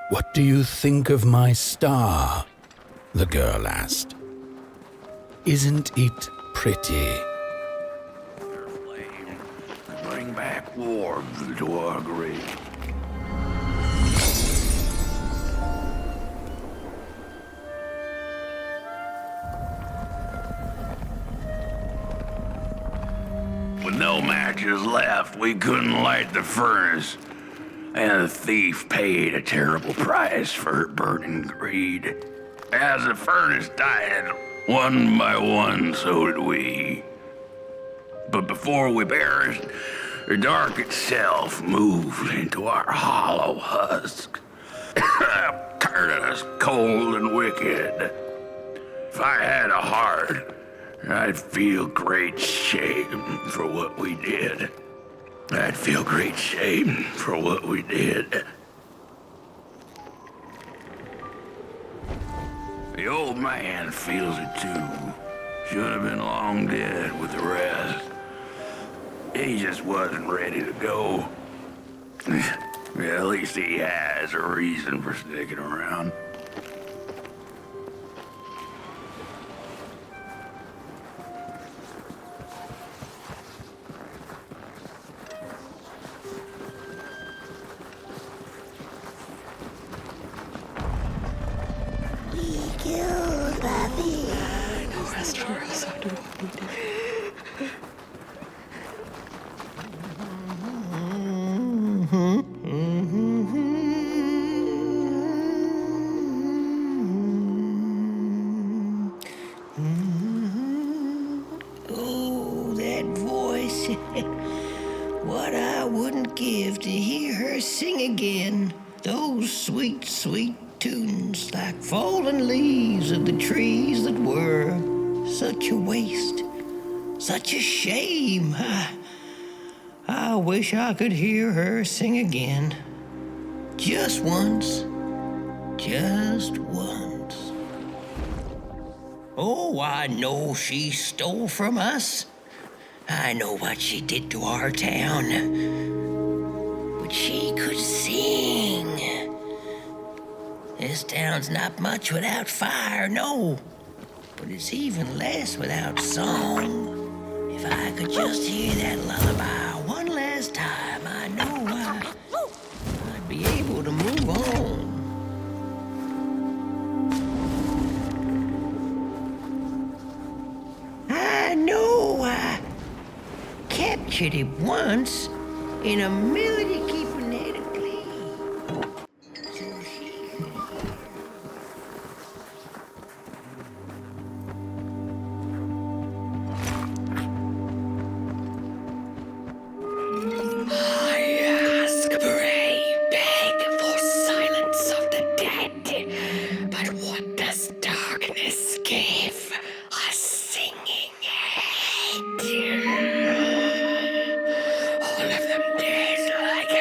"What do you think of my star?" the girl asked. "Isn't it pretty?" Bring back warmth to our grave. With no matches left, we couldn't light the furnace. And the thief paid a terrible price for her burning greed. As the furnace died, one by one, so did we. But before we perished, the dark itself moved into our hollow husk, turning us cold and wicked. If I had a heart, I'd feel great shame for what we did. I'd feel great shame for what we did. The old man feels it too. Should have been long dead with the rest. He just wasn't ready to go. At least he has a reason for sticking around. Oh, that voice. What I wouldn't give to hear her sing again. Those sweet, sweet tunes like fallen leaves of the trees that were. Such a waste. Such a shame. I wish I could hear her sing again. Just once. Just once. Oh, I know she stole from us. I know what she did to our town. But she could sing. This town's not much without fire, no. But it's even less without song. If I could just hear that lullaby one last time, I know I'd be able to move on. I know I captured it once in a melody keeping it clean. So she could... I ask, pray, beg for silence of the dead. But what does darkness give? A singing head. All of them dead like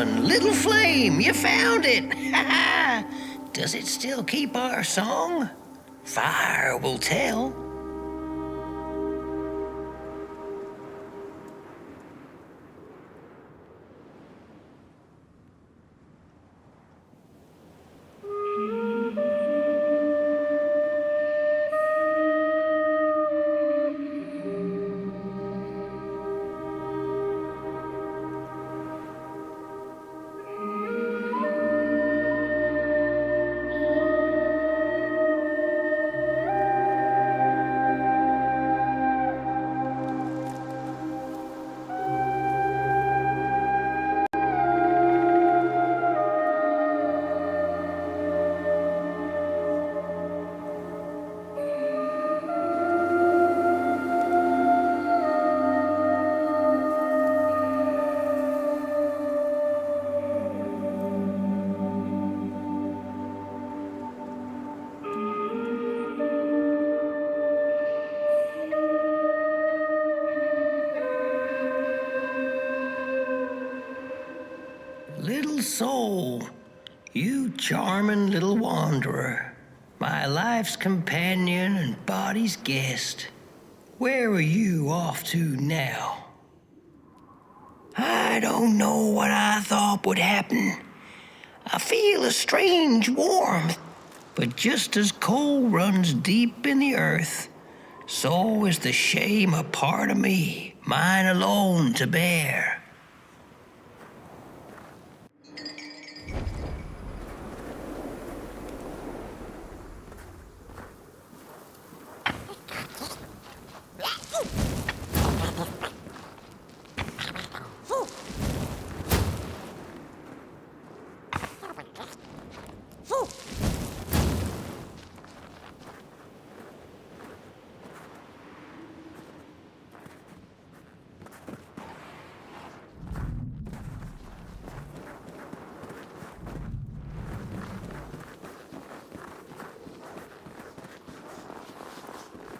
Little flame, you found it! Does it still keep our song? Fire will tell. Little soul, you charming little wanderer, my life's companion and body's guest. Where are you off to now? I don't know what I thought would happen. I feel a strange warmth, but just as coal runs deep in the earth, so is the shame a part of me, mine alone to bear.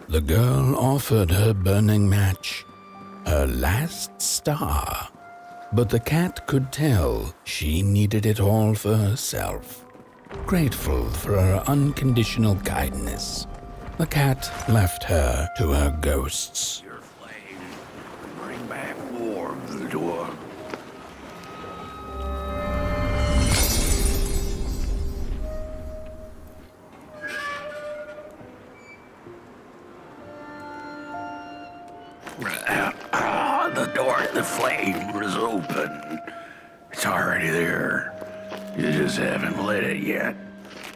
The girl offered her burning match, her last star, but the cat could tell she needed it all for herself. Grateful for her unconditional kindness, the cat left her to her ghosts. Your flame, bring back more to the door. The door to the flame is open. It's already there. You just haven't lit it yet.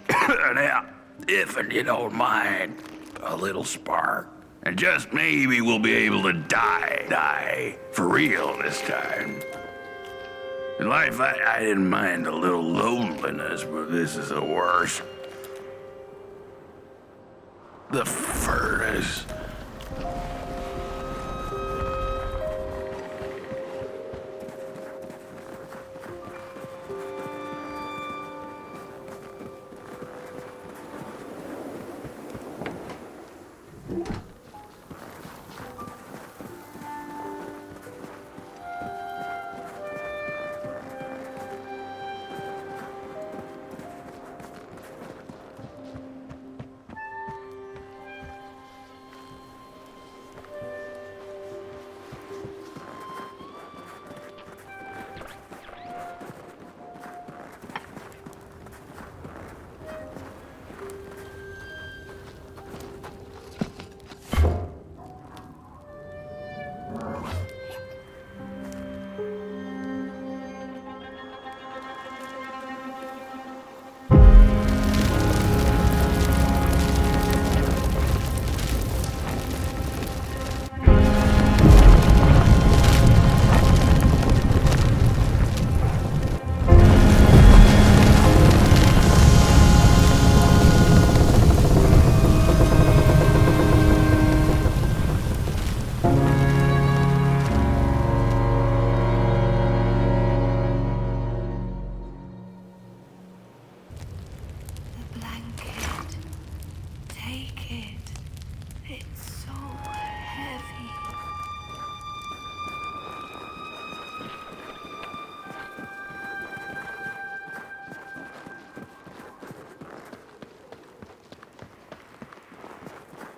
Now, if you don't mind, a little spark. And just maybe we'll be able to die for real this time. In life, I didn't mind a little loneliness, but this is the worst. The furnace.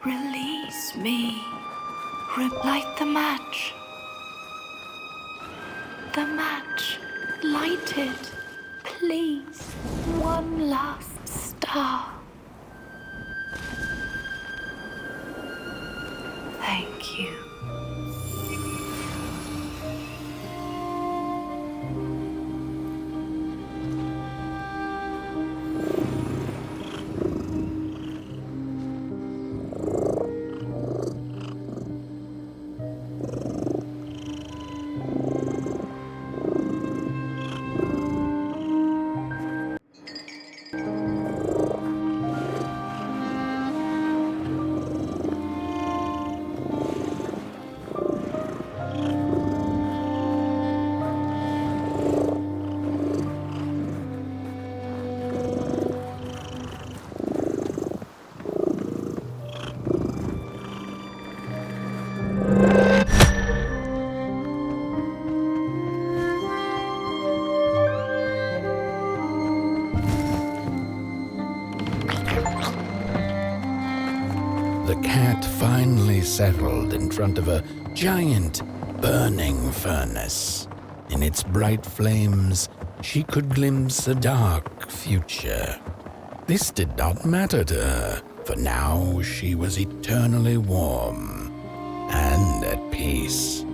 Release me. Light the match. The match. Light it. Please. One last star. Thank you. The cat finally settled in front of a giant burning furnace. In its bright flames, she could glimpse a dark future. This did not matter to her, for now she was eternally warm and at peace.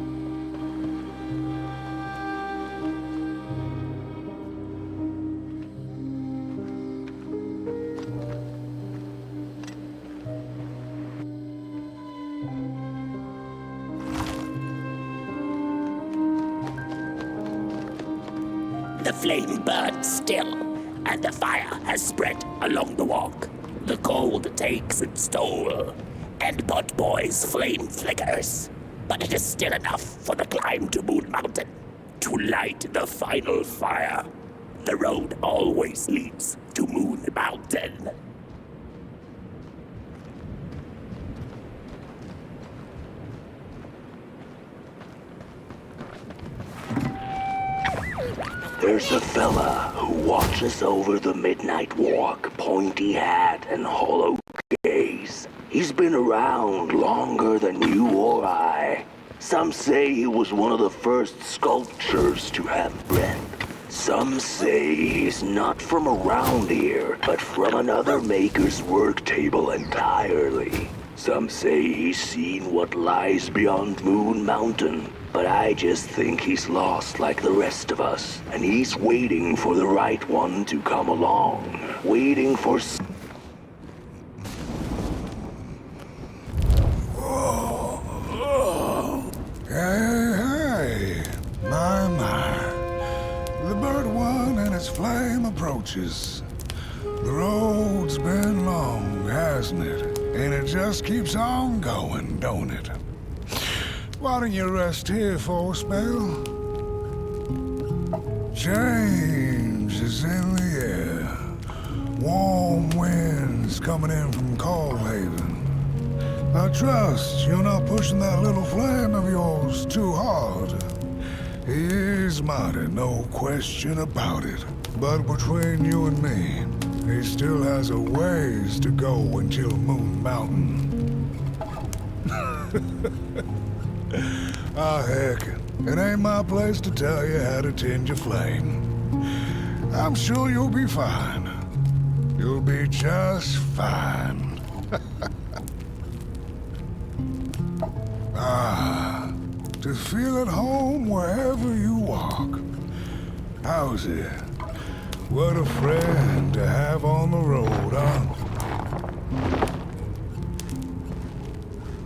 The flame burns still, and the fire has spread along the walk. The cold takes its toll, and Potboy's flame flickers. But it is still enough for the climb to Moon Mountain, to light the final fire. The road always leads to Moon Mountain. There's a fella who watches over the midnight walk, pointy hat and hollow gaze. He's been around longer than you or I. Some say he was one of the first sculptures to have breath. Some say he's not from around here, but from another maker's work table entirely. Some say he's seen what lies beyond Moon Mountain. But I just think he's lost like the rest of us, and he's waiting for the right one to come along. Waiting for... Hey, my. The bird one and its flame approaches. The road's been long, hasn't it? And it just keeps on going, don't it? Why don't you rest here for a spell? Change is in the air. Warm winds coming in from Coldhaven. I trust you're not pushing that little flame of yours too hard. He is mighty, no question about it. But between you and me, he still has a ways to go until Moon Mountain. Heck, it ain't my place to tell you how to tend your flame. I'm sure you'll be fine. You'll be just fine. To feel at home wherever you walk. How's it? What a friend to have on the road, huh?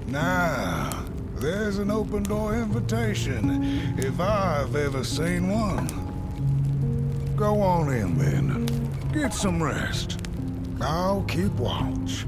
Now, there's an open door invitation, if I've ever seen one. Go on in, then. Get some rest. I'll keep watch.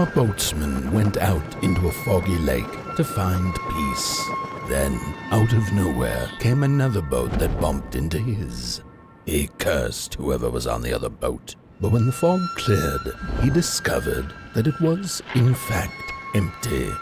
a boatsman went out into a foggy lake to find peace. Then, out of nowhere, came another boat that bumped into his. He cursed whoever was on the other boat, but when the fog cleared, he discovered that it was, in fact, empty.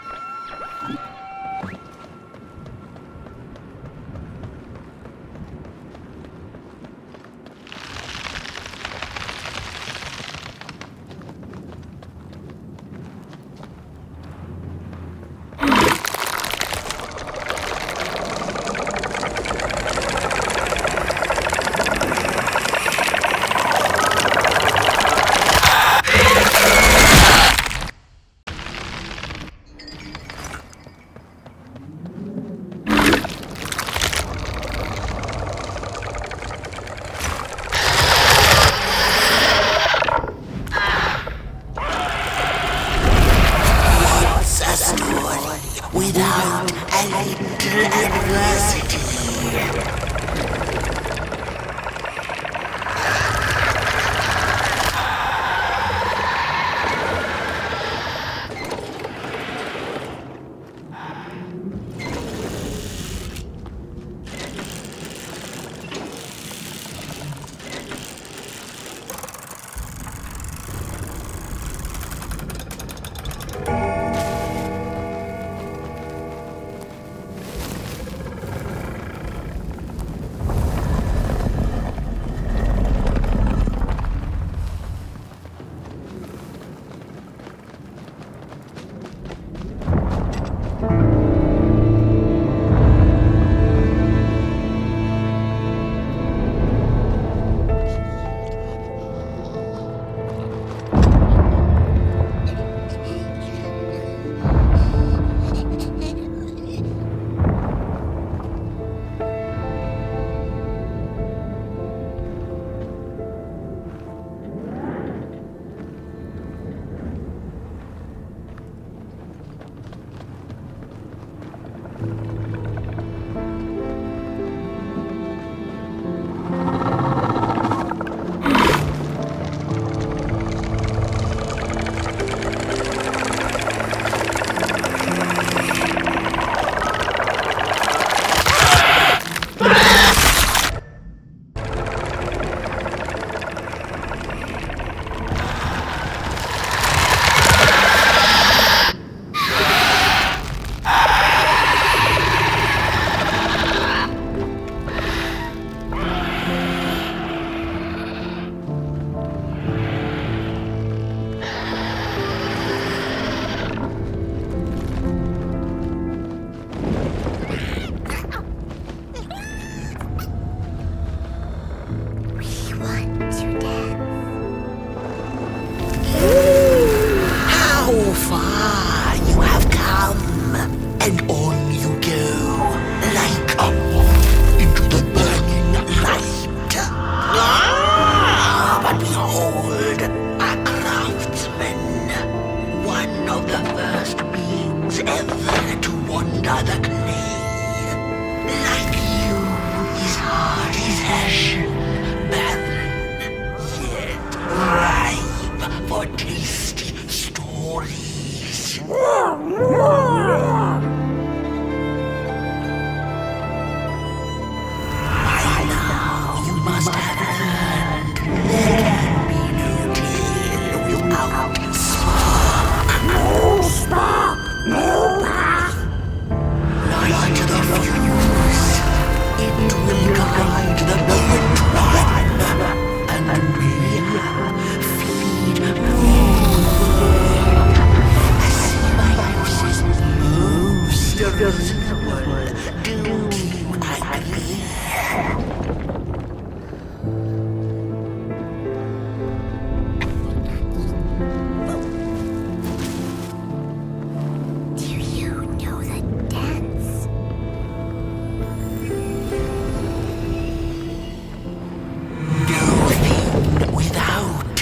Without a little adversity.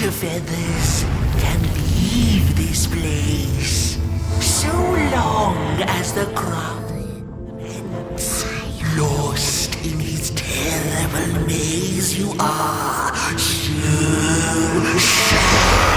Feathers can leave this place so long as the craftsman's lost in his terrible maze. You are so sad.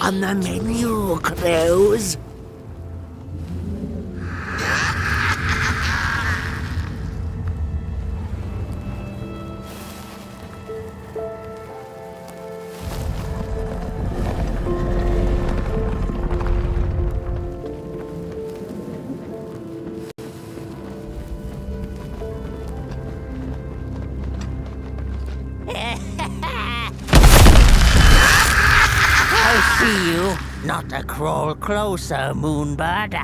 On the menu, Cruz. I see you. Not to crawl closer, Moonbird.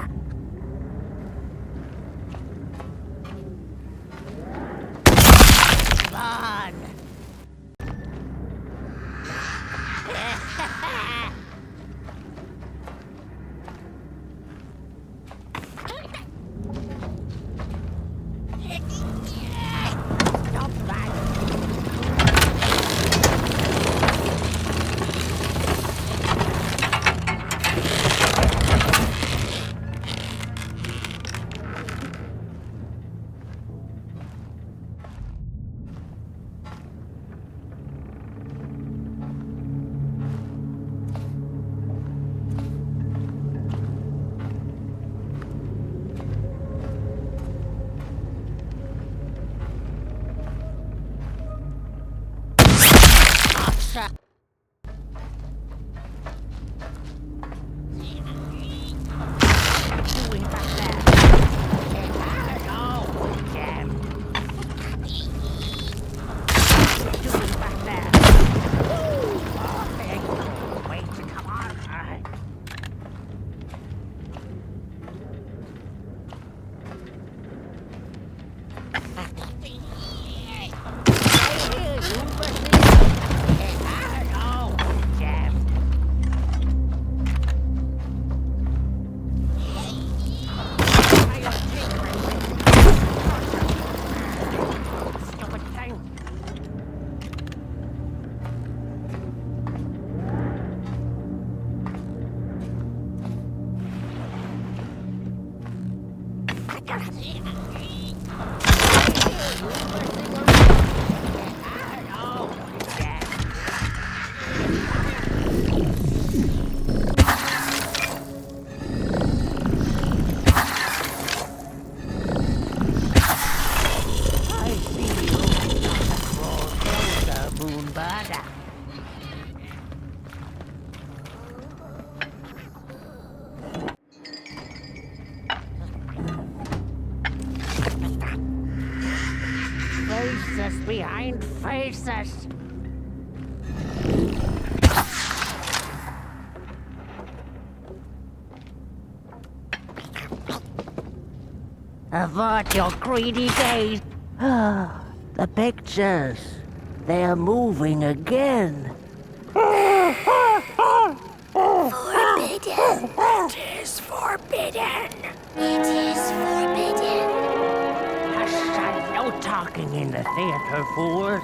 Run! Faces behind faces. Avert your greedy gaze. Ah, the pictures. They're moving again. Forbidden. It is forbidden. It is forbidden. Hush, no talking in the theater, fools.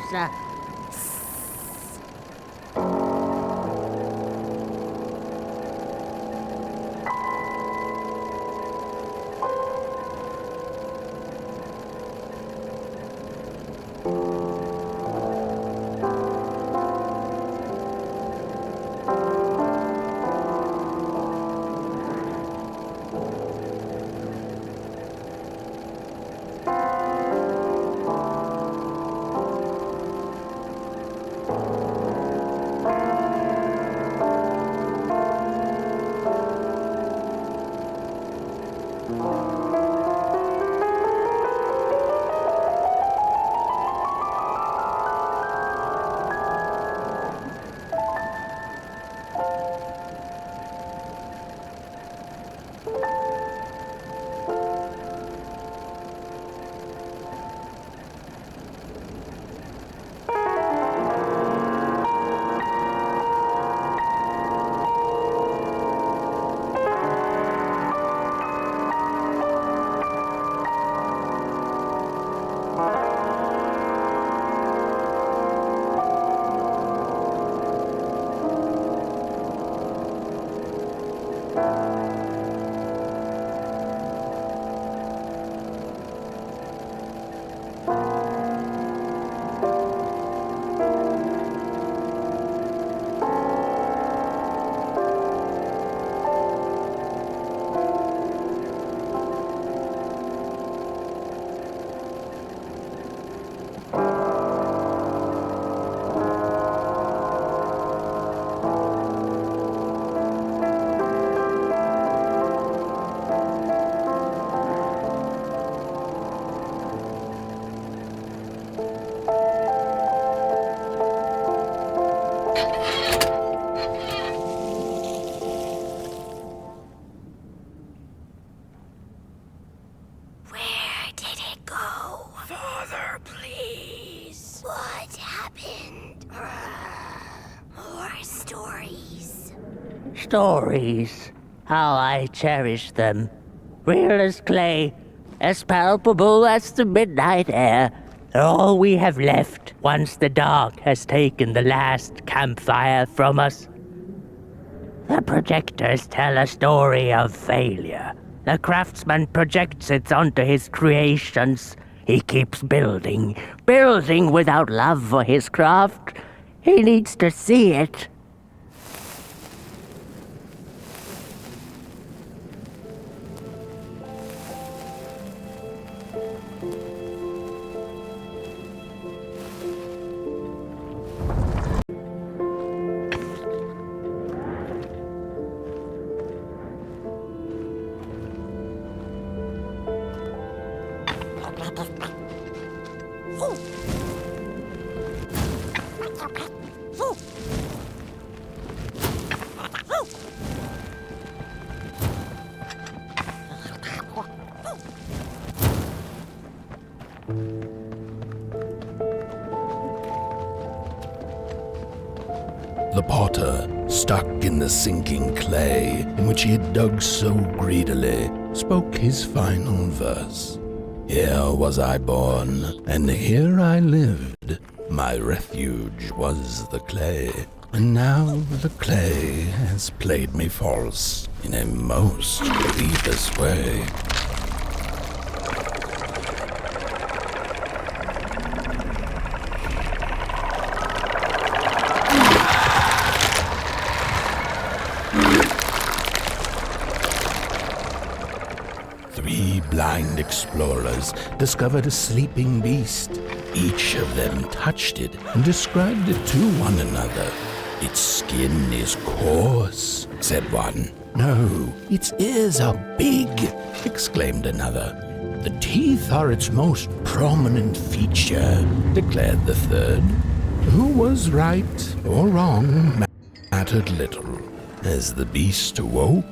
stories. How I cherish them. Real as clay, as palpable as the midnight air. They're all we have left once the dark has taken the last campfire from us. The projectors tell a story of failure. The craftsman projects it onto his creations. He keeps building without love for his craft. He needs to see it. The potter, stuck in the sinking clay in which he had dug so greedily, spoke his final verse. Here was I born, and here I lived. My refuge was the clay, and now the clay has played me false in a most grievous way. Blind explorers discovered a sleeping beast. Each of them touched it and described it to one another. Its skin is coarse, said one. No, its ears are big, exclaimed another. The teeth are its most prominent feature, declared the third. Who was right or wrong mattered little, as the beast awoke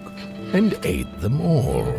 and ate them all.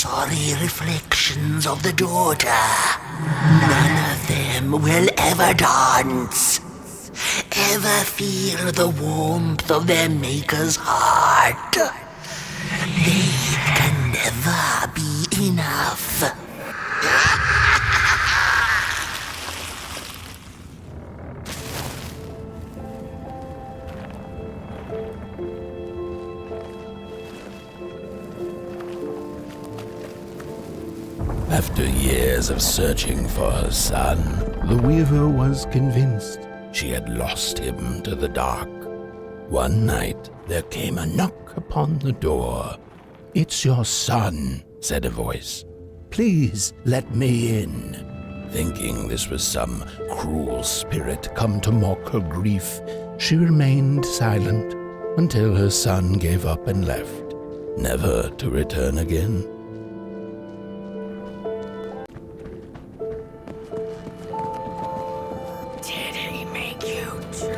sorry reflections of the daughter. None of them will ever dance, ever feel the warmth of their maker's heart. They can never be enough. After years of searching for her son, the weaver was convinced she had lost him to the dark. One night, there came a knock upon the door. "It's your son," said a voice. "Please let me in." Thinking this was some cruel spirit come to mock her grief, she remained silent until her son gave up and left, never to return again. Did he make you too?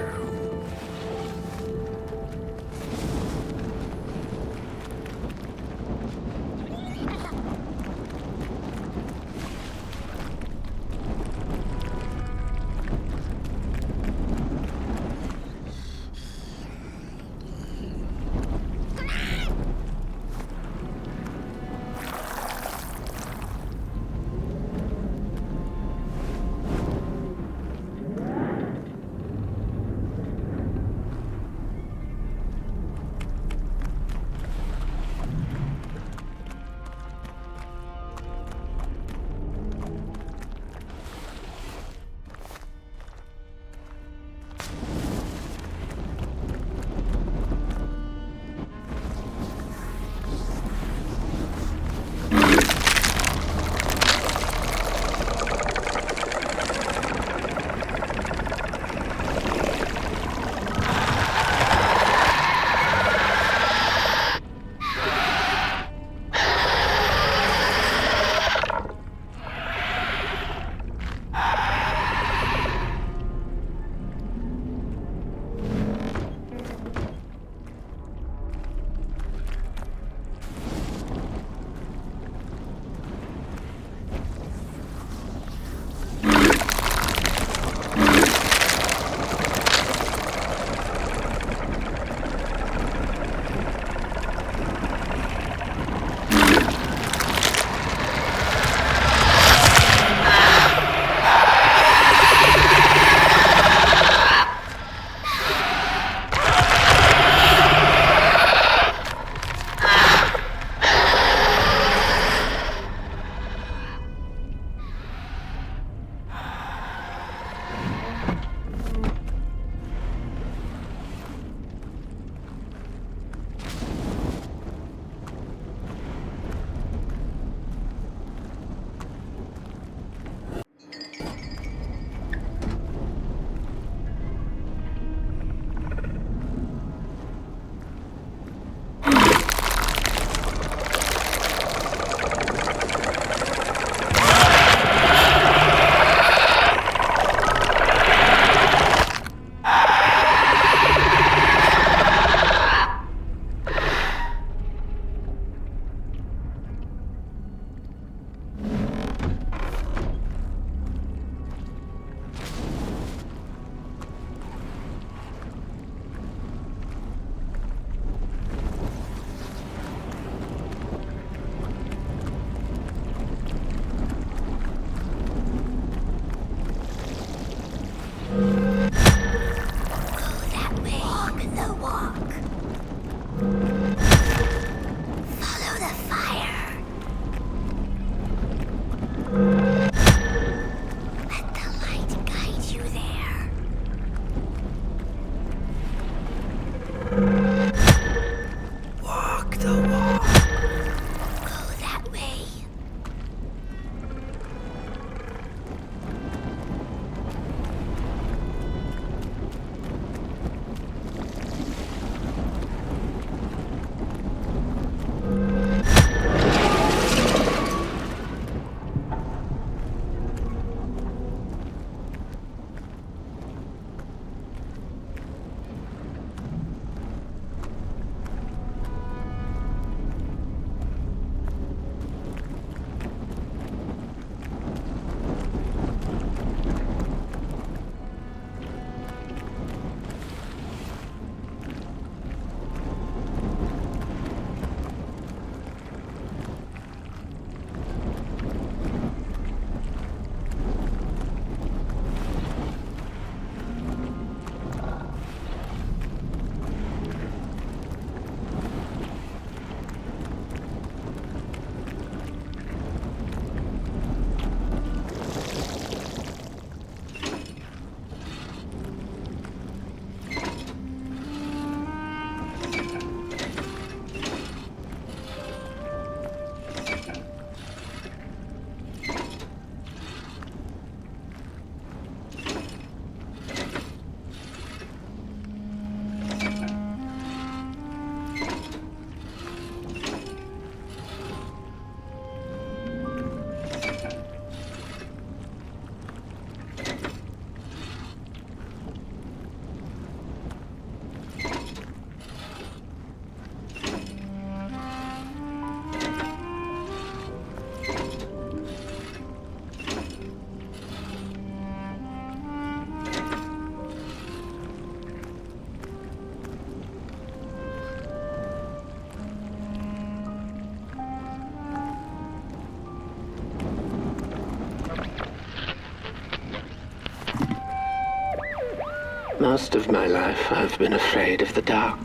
Most of my life, I've been afraid of the dark.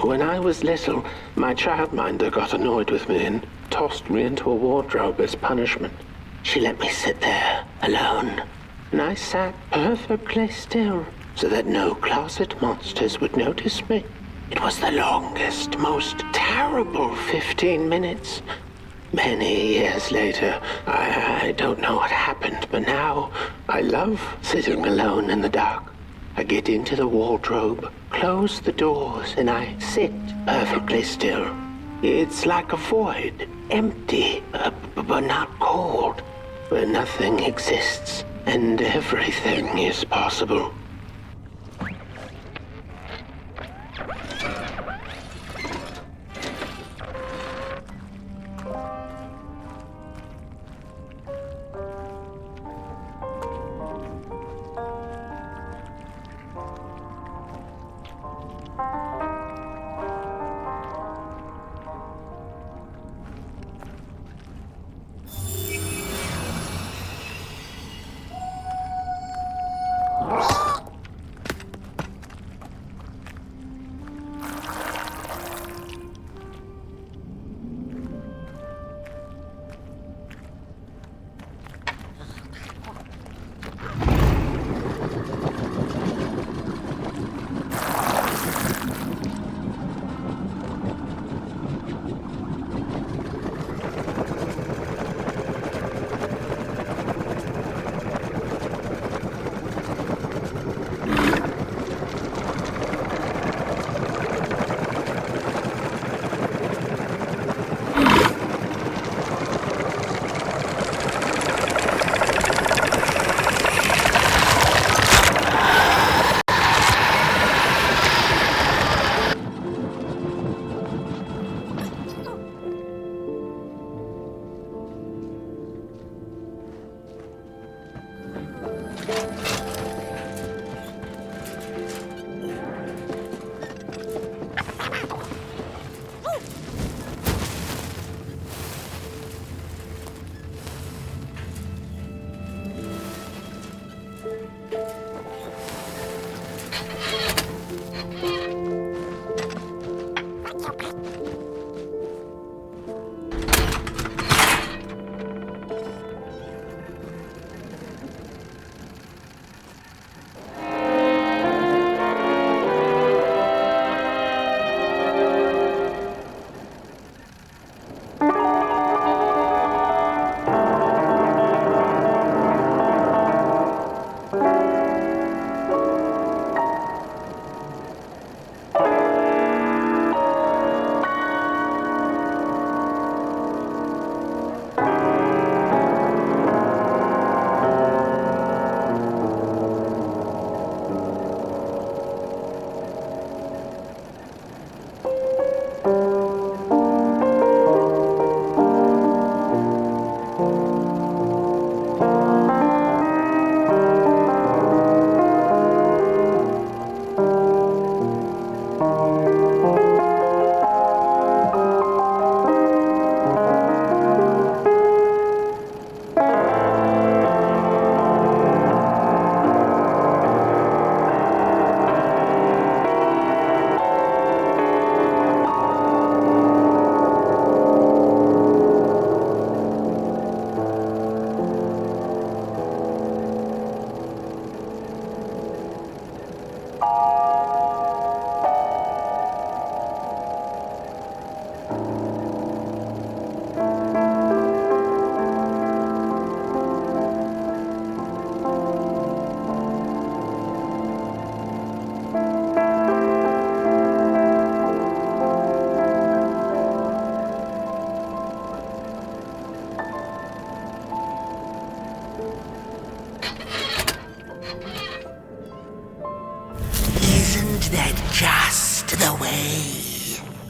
When I was little, my childminder got annoyed with me and tossed me into a wardrobe as punishment. She let me sit there, alone, and I sat perfectly still so that no closet monsters would notice me. It was the longest, most terrible 15 minutes. Many years later, I don't know what happened, but now I love sitting alone in the dark. I get into the wardrobe, close the doors, and I sit perfectly still. It's like a void, empty, but not cold, where nothing exists and everything is possible.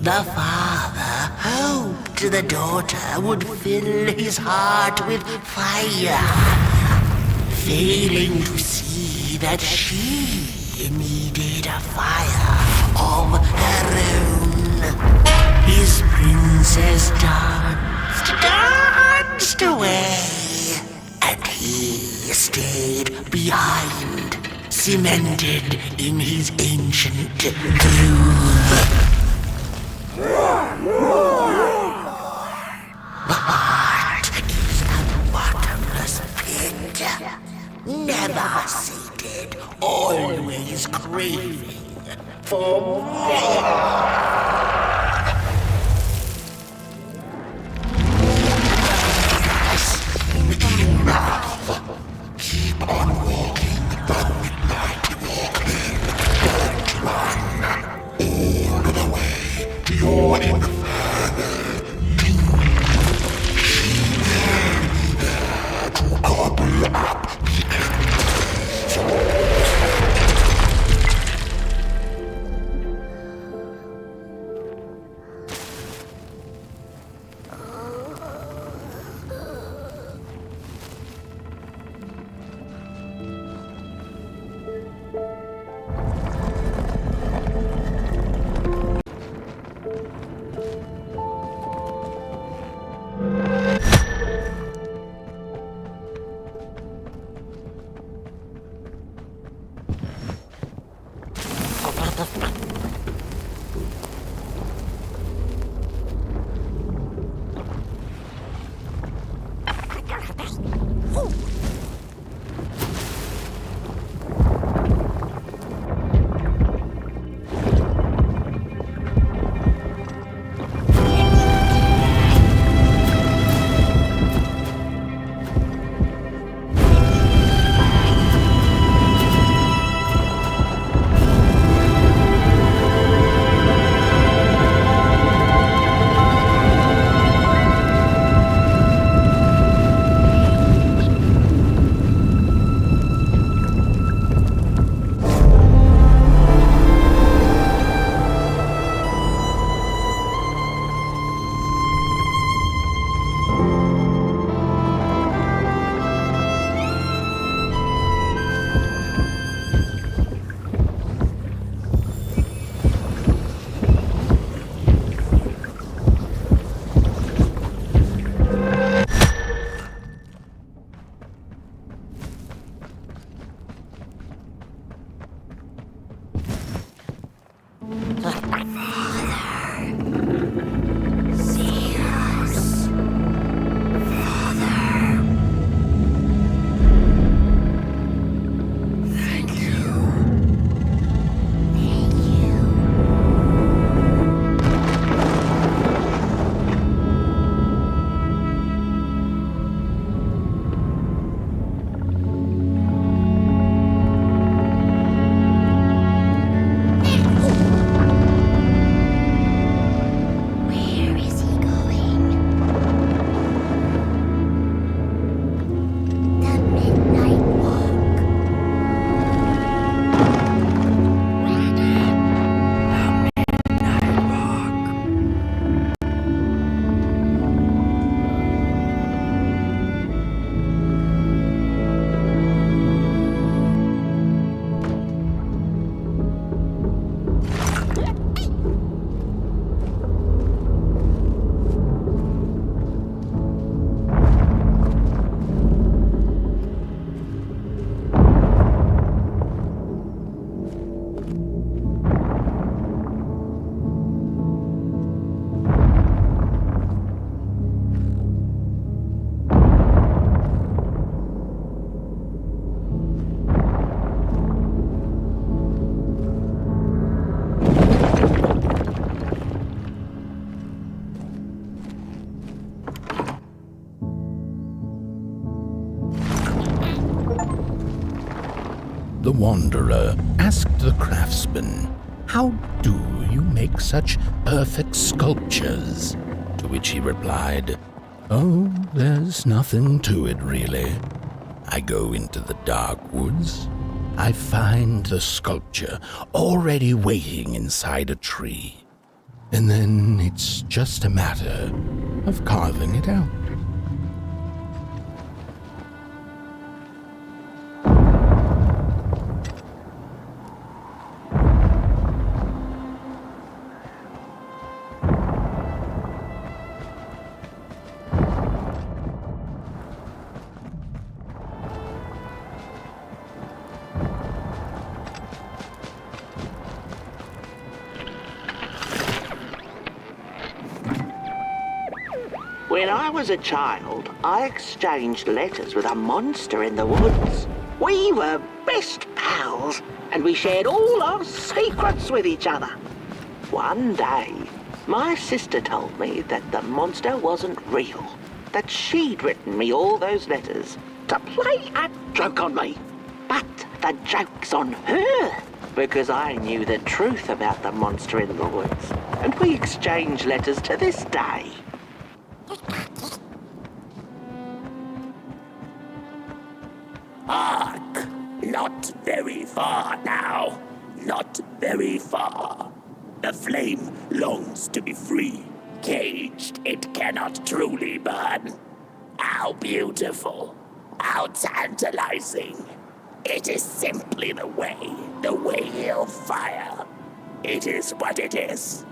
The father hoped the daughter would fill his heart with fire, failing to see that she needed a fire of her own. His princess danced away, and he stayed behind, cemented in his ancient tomb. The heart is a bottomless pit, never sated, always craving for more. Keep on walking the midnight walking. Don't run all the way to your infernal doom. She will be there to gobble up the empty souls. The wanderer asked the craftsman, "How do you make such perfect sculptures?" To which he replied, "Oh, there's nothing to it really. I go into the dark woods. I find the sculpture already waiting inside a tree. And then it's just a matter of carving it out." I was a child, I exchanged letters with a monster in the woods. We were best pals, and we shared all our secrets with each other. One day, my sister told me that the monster wasn't real, that she'd written me all those letters to play a joke on me. But the joke's on her, because I knew the truth about the monster in the woods, and we exchange letters to this day. Hark! Not very far now. Not very far. The flame longs to be free. Caged, it cannot truly burn. How beautiful. How tantalizing. It is simply the way of fire. It is what it is.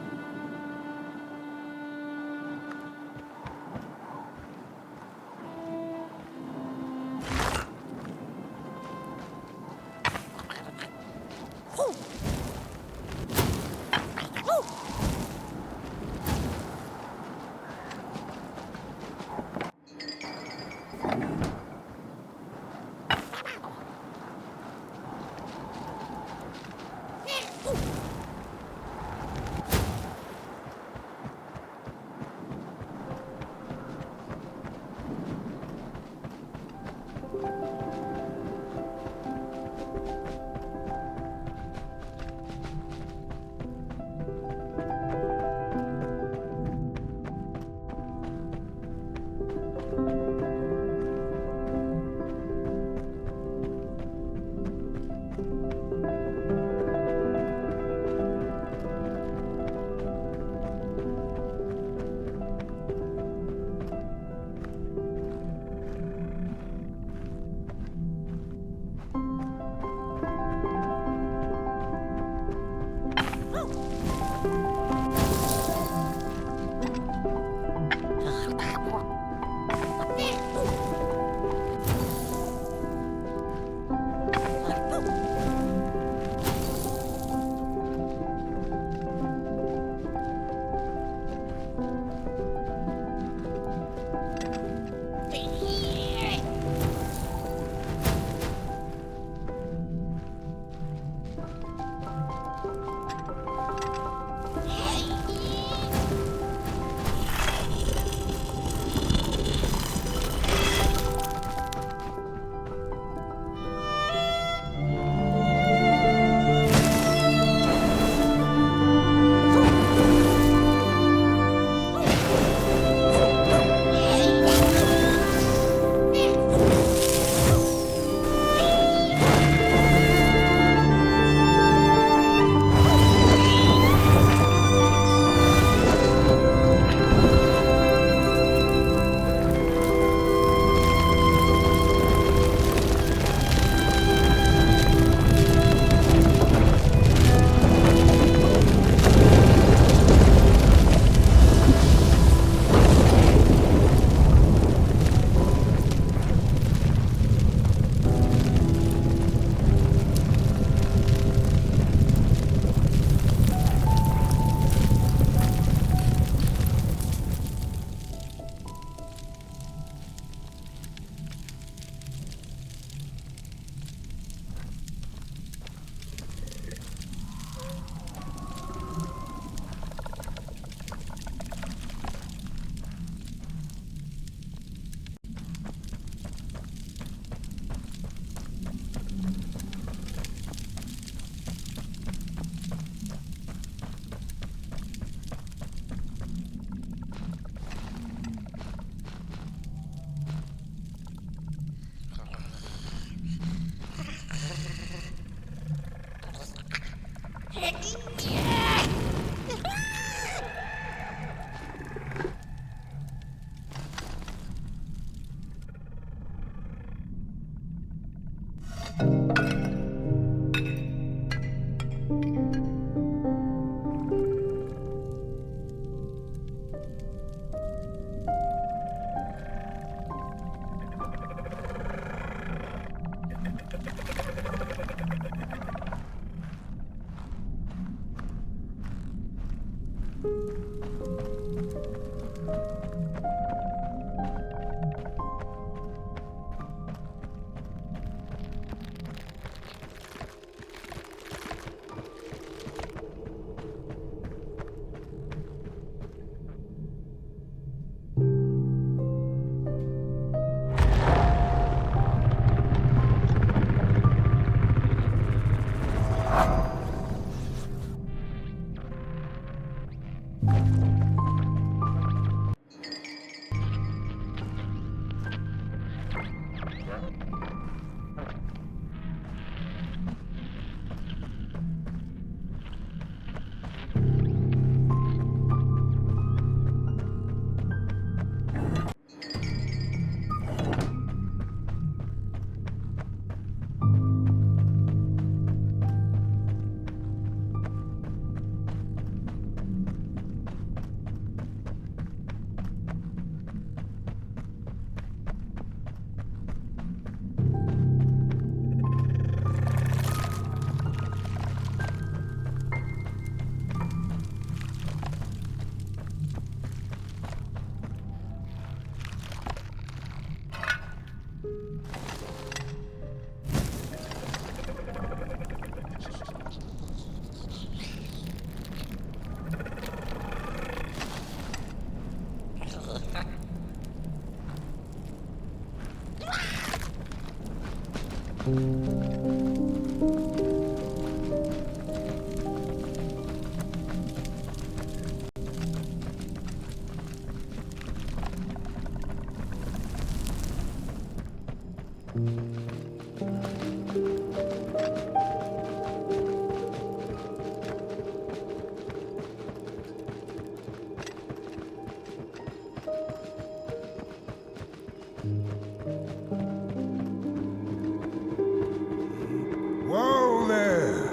Whoa there!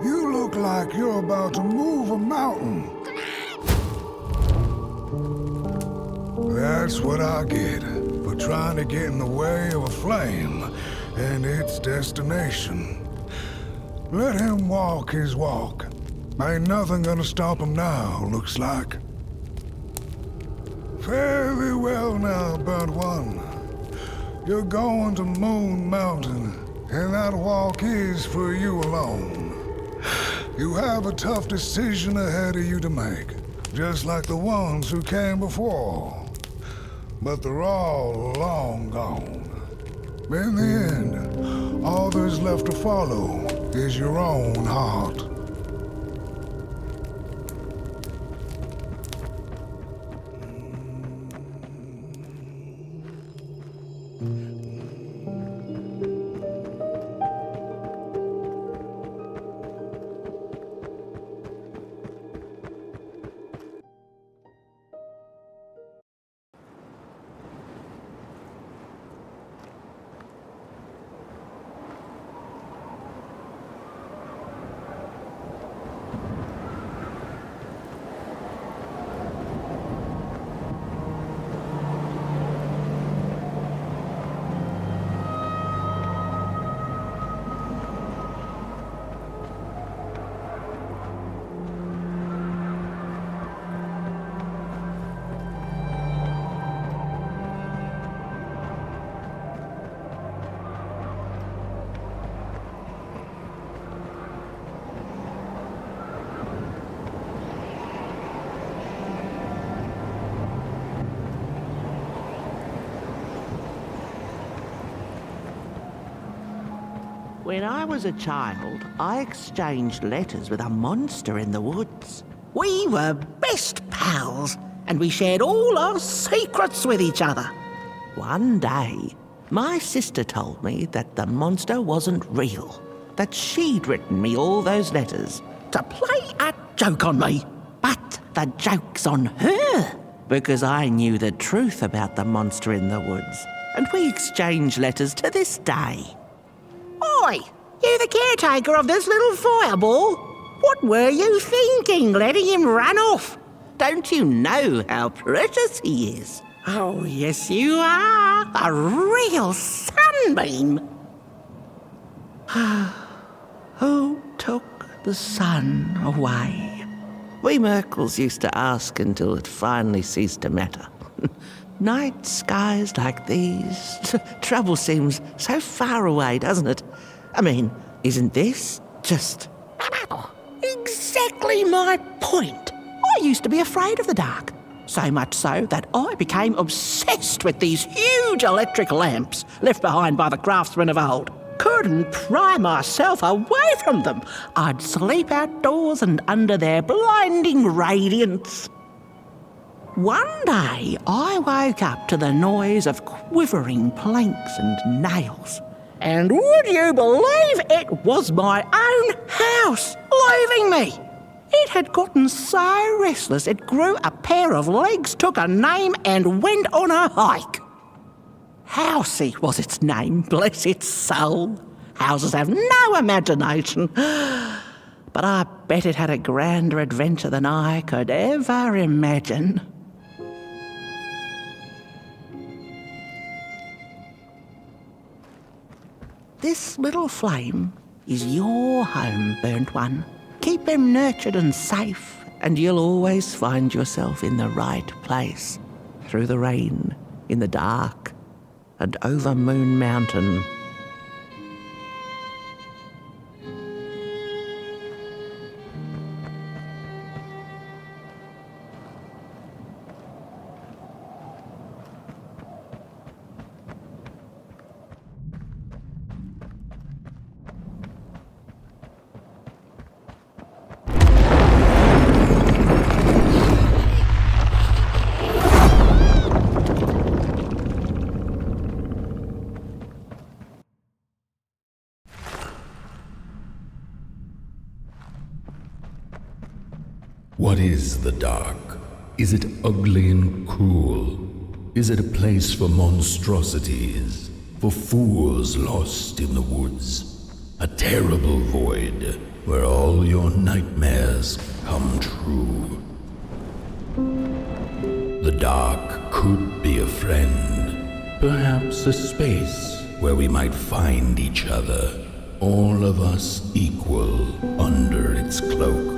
You look like you're about to move a mountain. That's what I get for trying to get in the way of a flame and its destination. Let him walk his walk. Ain't nothing gonna stop him now, looks like. Fairly well now, Burnt One. You're going to Moon Mountain, and that walk is for you alone. You have a tough decision ahead of you to make, just like the ones who came before. But they're all long gone. In the end, all there's left to follow is your own heart. When I was a child, I exchanged letters with a monster in the woods. We were best pals, and we shared all our secrets with each other. One day, my sister told me that the monster wasn't real, that she'd written me all those letters to play a joke on me. But the joke's on her, because I knew the truth about the monster in the woods, and we exchange letters to this day. Oi! You the caretaker of this little fireball? What were you thinking, letting him run off? Don't you know how precious he is? Oh, yes you are. A real sunbeam. Who took the sun away? We Merkles used to ask until it finally ceased to matter. Night skies like these, trouble seems so far away, doesn't it? I mean, isn't this just exactly my point? I used to be afraid of the dark, so much so that I became obsessed with these huge electric lamps left behind by the craftsmen of old. Couldn't pry myself away from them. I'd sleep outdoors and under their blinding radiance. One day, I woke up to the noise of quivering planks and nails. And would you believe it was my own house leaving me? It had gotten so restless it grew a pair of legs, took a name and went on a hike. Housey was its name, bless its soul. Houses have no imagination. But I bet it had a grander adventure than I could ever imagine. This little flame is your home, Burnt One. Keep him nurtured and safe, and you'll always find yourself in the right place. Through the rain, in the dark, and over Moon Mountain. What is the dark? Is it ugly and cruel? Is it a place for monstrosities, for fools lost in the woods? A terrible void where all your nightmares come true. The dark could be a friend, perhaps a space where we might find each other, all of us equal under its cloak.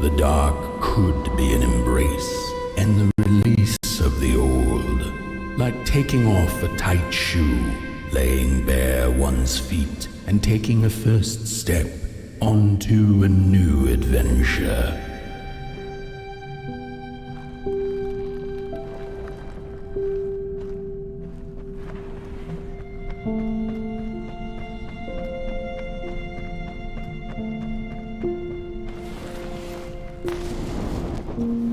The dark could be an embrace and the release of the old, like taking off a tight shoe, laying bare one's feet, and taking a first step onto a new adventure.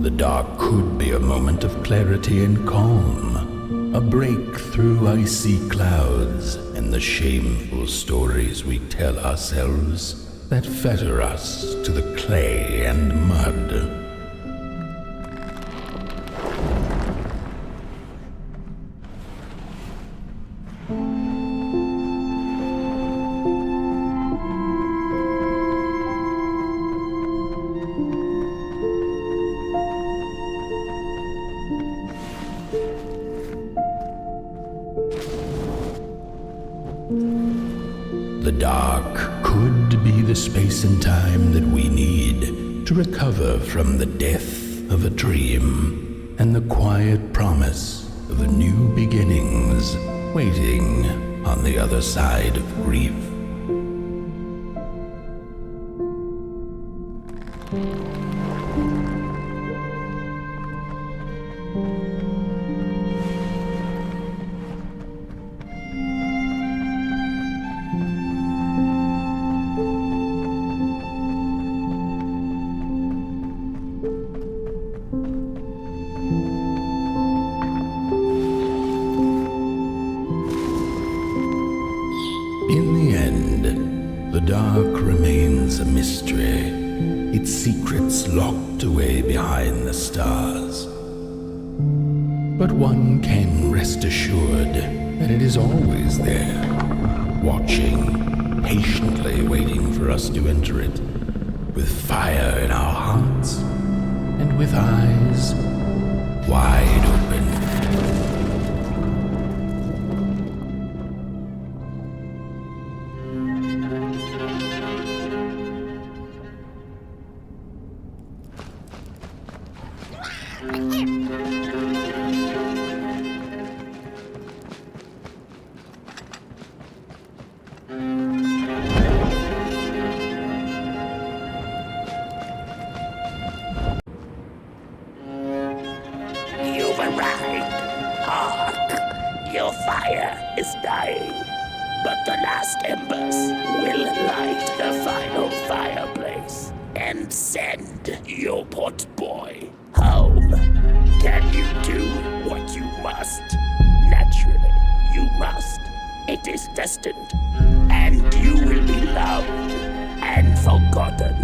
The dark could be a moment of clarity and calm, a break through icy clouds and the shameful stories we tell ourselves that fetter us to the clay and mud. The dark could be the space and time that we need to recover from the death of a dream and the quiet promise of new beginnings waiting on the other side of grief. In the end, the dark remains a mystery, its secrets locked away behind the stars. But one can rest assured that it is always there, watching, patiently waiting for us to enter it, with fire in our hearts and with eyes wide open. You've arrived. Hark! Your fire is dying, but the last embers will light the final fireplace and send your potboy home. Can you do what you must? Naturally, you must. It is destined, and you will be loved and forgotten.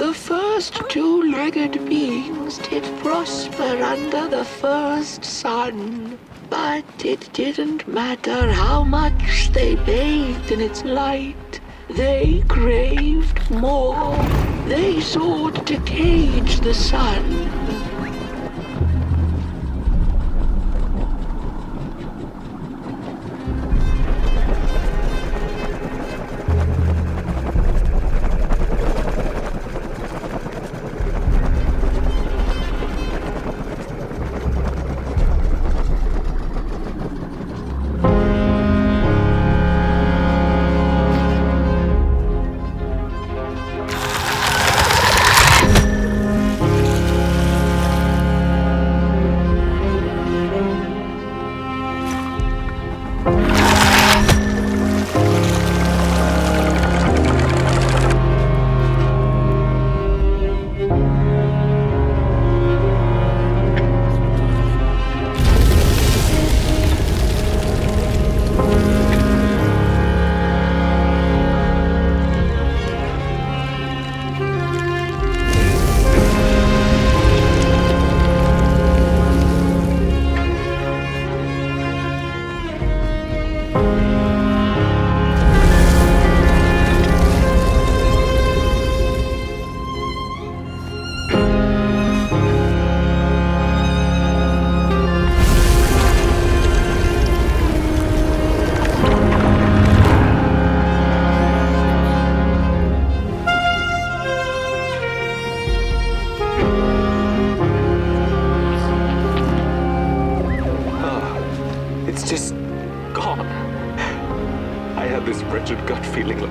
The first two-legged beings did prosper under the first sun. But it didn't matter how much they bathed in its light. They craved more. They sought to cage the sun.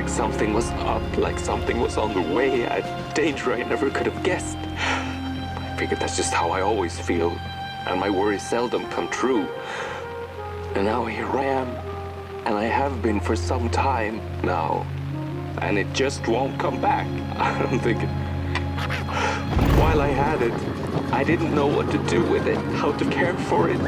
Something was up, like something was on the way, a danger I never could have guessed. I figured that's just how I always feel, and my worries seldom come true. And now here I am, and I have been for some time now, and it just won't come back. I'm thinking, while I had it, I didn't know what to do with it, how to care for it.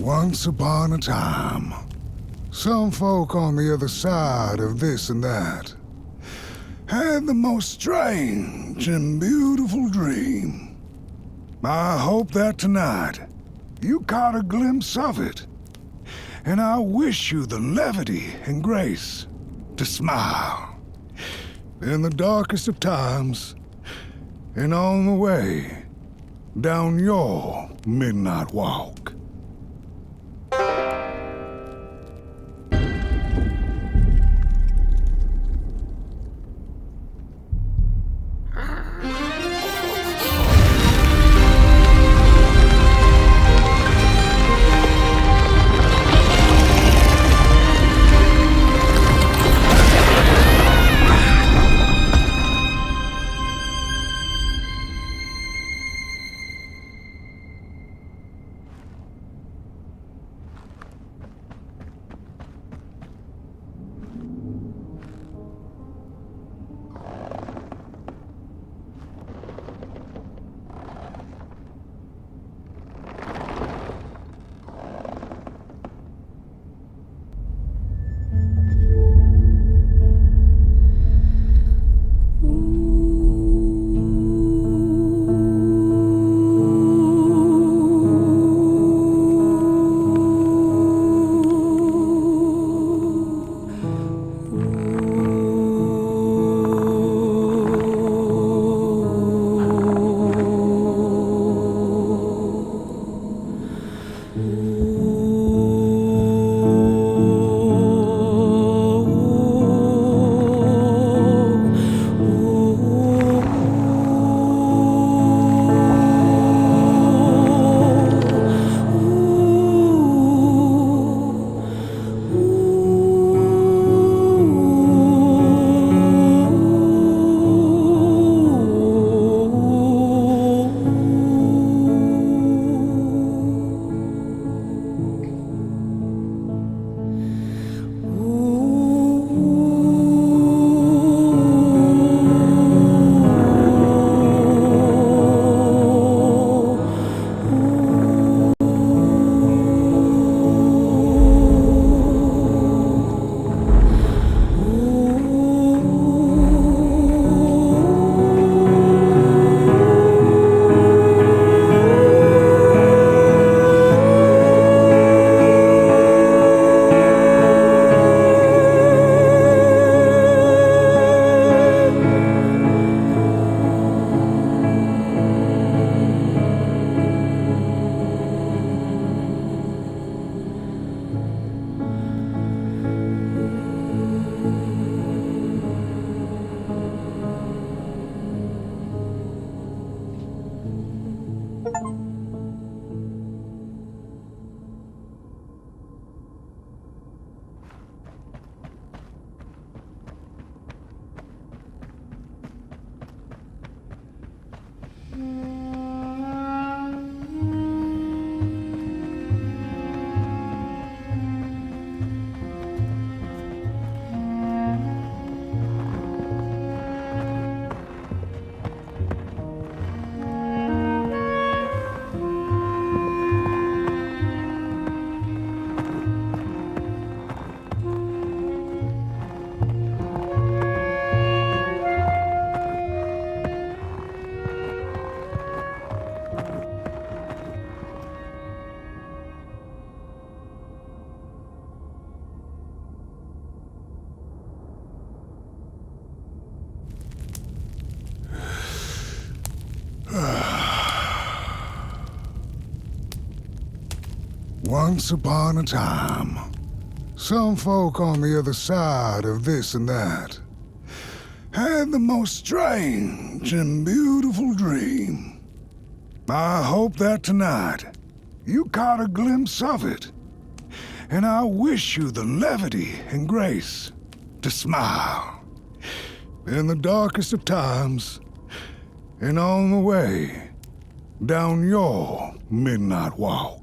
Once upon a time, some folk on the other side of this and that had the most strange and beautiful dream. I hope that tonight you caught a glimpse of it, and I wish you the levity and grace to smile in the darkest of times and on the way down your midnight walk. Once upon a time, some folk on the other side of this and that had the most strange and beautiful dream. I hope that tonight you caught a glimpse of it, and I wish you the levity and grace to smile in the darkest of times and on the way down your midnight walk.